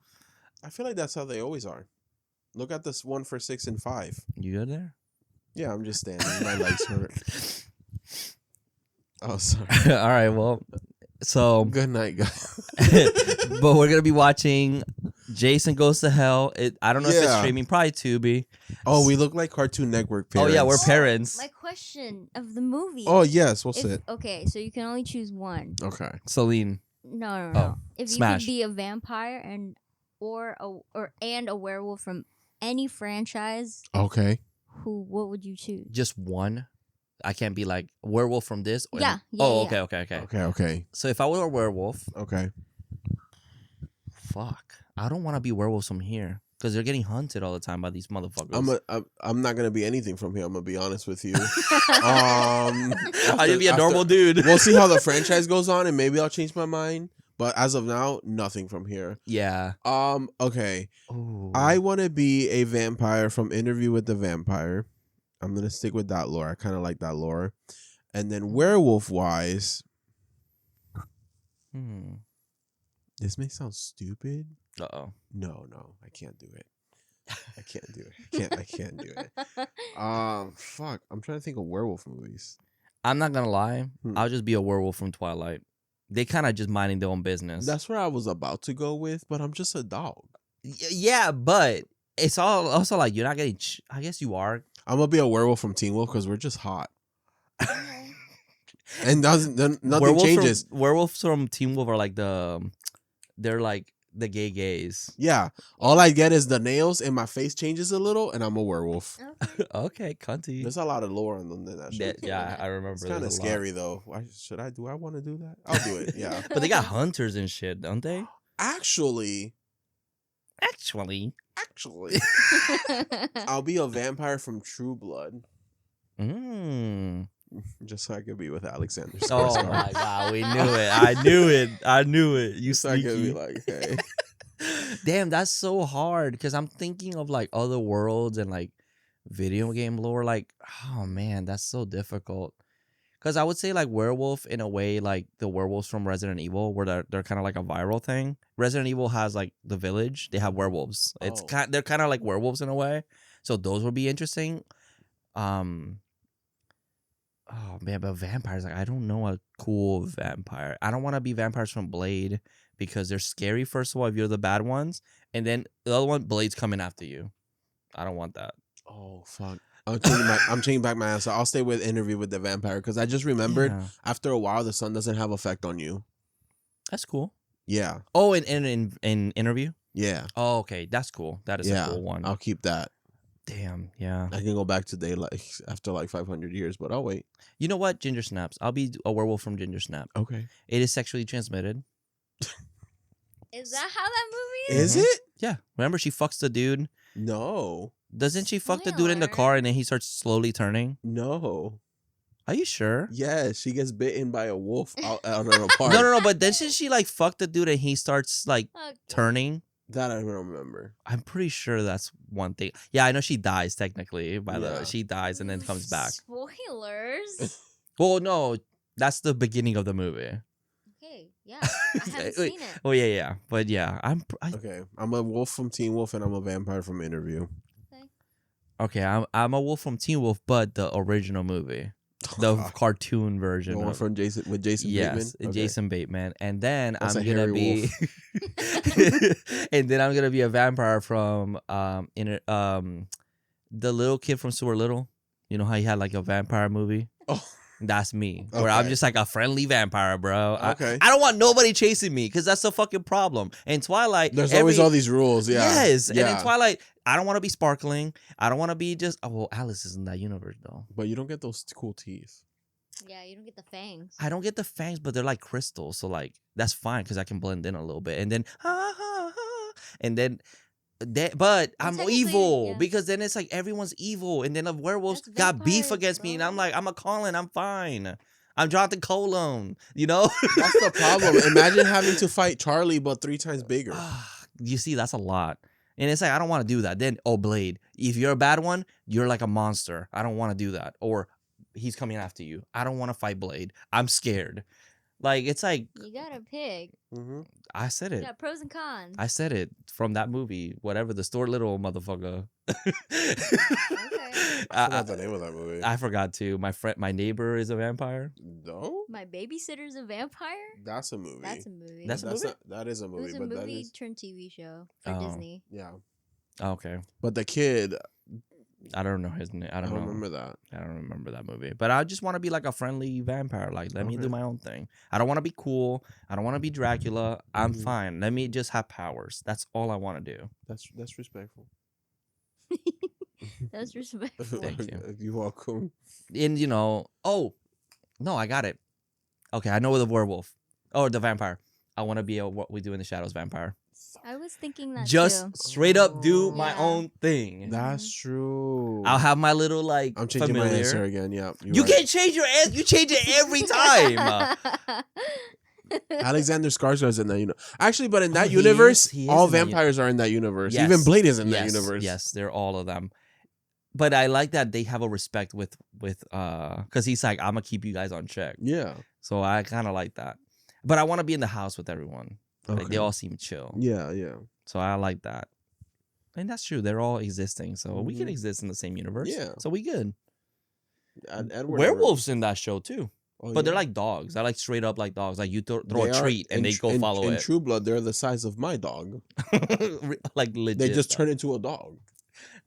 I feel like that's how they always are. Look at this one for 6 and 5. You good there? Yeah, I'm just standing. My legs hurt. Oh, sorry. All right, well, so, Good night, guys. but we're going to be watching Jason Goes to Hell. I don't know if it's Yeah. streaming, probably Tubi. Oh, we look like Cartoon Network Oh, parents. yeah, we're parents. My question of the movie. Oh, yes. We'll If- sit. Okay, so you can only choose one. Okay. Celine. No. Oh, If you Smash. could be a vampire and a werewolf from any franchise, Okay. what would you choose? Just one. I can't be like werewolf from this. Or Yeah, Oh, yeah. okay. Okay. So if I were a werewolf, Okay. fuck, I don't want to be werewolves from here because they're getting hunted all the time by these motherfuckers. I'm not gonna be anything from here. I'm gonna be honest with you. I'm gonna be a normal dude. We'll see how the franchise goes on, and maybe I'll change my mind. But as of now, nothing from here. Yeah. Okay. Ooh. I want to be a vampire from Interview with the Vampire. I'm gonna stick with that lore. I kind of like that lore. And then werewolf wise, this may sound stupid. Uh-oh. No, I can't do it. I can't do it. I can't do it. Fuck. I'm trying to think of werewolf movies. I'm not gonna lie. Hmm. I'll just be a werewolf from Twilight. They kind of just minding their own business. That's where I was about to go with, but I'm just a dog. Yeah, but it's all also like you're not getting. I guess you are. I'm gonna be a werewolf from Teen Wolf because we're just hot, and nothing changes. Werewolves from Teen Wolf are like they're like the gays. Yeah, all I get is the nails, and my face changes a little, and I'm a werewolf. Okay. Okay, cunty. There's a lot of lore on that show. Yeah, I remember. It's kind of there's a lot. scary though. Do I want to do that? I'll do it. Yeah. But they got hunters and shit, don't they? Actually, I'll be a vampire from True Blood, just so I could be with Alexander Oh Skarsgård. my god, we knew it. I knew it. You So I could be sneaky. like, hey. Damn, that's so hard because I'm thinking of like other worlds and like video game lore. Like, oh man, that's so difficult. Because I would say like werewolf in a way, like the werewolves from Resident Evil, where they're kind of like a viral thing. Resident Evil has like the village; they have werewolves. It's they're kind of like werewolves in a way. So those would be interesting. Oh man, but vampires, like I don't know a cool vampire. I don't want to be vampires from Blade because they're scary. First of all, if you're the bad ones, and then the other one, Blade's coming after you. I don't want that. Oh fuck. I'm changing back my answer. I'll stay with Interview with the Vampire because I just remembered after a while the sun doesn't have effect on you. That's cool. Yeah. Oh, in Interview? Yeah. Oh, okay. That's cool. That is a cool one. I'll keep that. Damn, yeah. I can go back to daylight after like 500 years, but I'll wait. You know what? Ginger Snaps. I'll be a werewolf from Ginger Snap. Okay. It is sexually transmitted. Is that how that movie Is it? Yeah. Remember she fucks the dude? No. Doesn't she fuck the dude in the car and then he starts slowly turning? No. Are you sure? Yeah, she gets bitten by a wolf out in a park. No. But then she like fuck the dude and he starts like turning? That I don't remember. I'm pretty sure that's one thing. Yeah, I know she dies technically. She dies and then comes back. Spoilers. Well, no, that's the beginning of the movie. Okay, yeah, I haven't seen it. Oh yeah, but yeah, okay. I'm a wolf from Teen Wolf and I'm a vampire from Interview. Okay, I'm a wolf from Teen Wolf, but the original movie, the cartoon version, the one from Jason Bateman. Yes, okay. Jason Bateman, and then That's I'm gonna be, and then I'm gonna be a vampire from the little kid from Super Little. You know how he had like a vampire movie? Oh. That's me. Where I'm just like a friendly vampire, bro. Okay. I don't want nobody chasing me because that's the fucking problem. In Twilight, there's always all these rules. Yeah. Yes. Yeah. And in Twilight, I don't want to be sparkling. I don't want to be just. Oh, well, Alice is in that universe though. But you don't get those cool teeth. Yeah, you don't get the fangs. I don't get the fangs, but they're like crystals, so like that's fine because I can blend in a little bit, and then and then. But I'm evil because then it's like everyone's evil, and then the werewolves got beef against me, and I'm like, I'm a Colin, I'm fine. I'm Jonathan Colon, you know? That's the problem. Imagine having to fight Charlie, but 3 times bigger. You see, that's a lot. And it's like, I don't want to do that. Then, Blade, if you're a bad one, you're like a monster. I don't want to do that. Or he's coming after you. I don't want to fight Blade. I'm scared. Like, it's like... You gotta pick. Mm-hmm. I said it. You got pros and cons. I said it from that movie. Whatever, the Stuart Little motherfucker. Okay. I forgot the name of that movie. I forgot too. My neighbor is a vampire. No? My babysitter's a vampire? That's a movie. That's a movie. That is a movie. It was a but movie that is... turned TV show for Disney. Yeah. Okay. But the kid... I don't know his name. I don't know. remember that. I don't remember that movie. But I just want to be like a friendly vampire. Like, let me do my own thing. I don't want to be cool. I don't want to be Dracula. I'm fine. Let me just have powers. That's all I want to do. That's respectful. That's respectful. Thank you. You're welcome. And, oh, no, I got it. Okay, I know the werewolf. Oh, the vampire. I want to be a What We Do in the Shadows vampire. I was thinking that Just too. straight up do my own thing. That's true. I'll have my little like. I'm changing familiar. my answer again. Yeah, You can't change your answer. You change it every time. Alexander Skarsgård's in that Actually, but in that he universe, is all in that vampires are in that universe. Yes. Even Blade is in Yes, that universe. Yes, they're all of them. But I like that they have a respect with because he's like, I'm gonna keep you guys on check. Yeah. So I kind of like that. But I want to be in the house with everyone. Okay. Like they all seem chill. Yeah, yeah. So I like that. And that's true. They're all existing. So we can Mhm. exist in the same universe. Yeah. So we good. Edward Werewolves in that show too. Oh, But they're yeah. like dogs. They're like straight up like dogs. Like you throw They a are- treat and they go follow in it. True Blood, they're the size of my dog. Like legit. They just turn into a dog.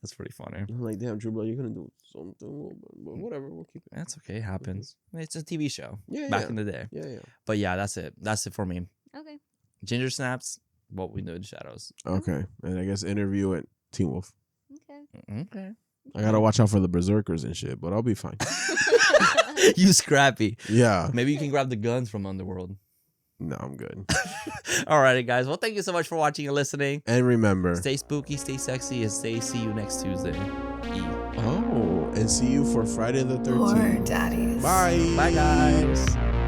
That's pretty funny. I'm like, damn, True Blood, you're gonna do something, but whatever, we'll keep it. That's okay. It happens. It's a TV show. Yeah, Back yeah. in the day. Yeah, yeah. But yeah, that's it. That's it for me. Okay. Ginger Snaps, What We Do in the Shadows. Okay, and I guess Interview at Teen Wolf. Okay. Okay. I gotta watch out for the berserkers and shit, but I'll be fine. You scrappy. Yeah. Maybe you can grab the guns from Underworld. No, I'm good. Alrighty, guys. Well, thank you so much for watching and listening. And remember, Stay spooky, stay sexy, and see you next Tuesday. and see you for Friday the 13th. Horror Daddies. Bye. Bye, guys.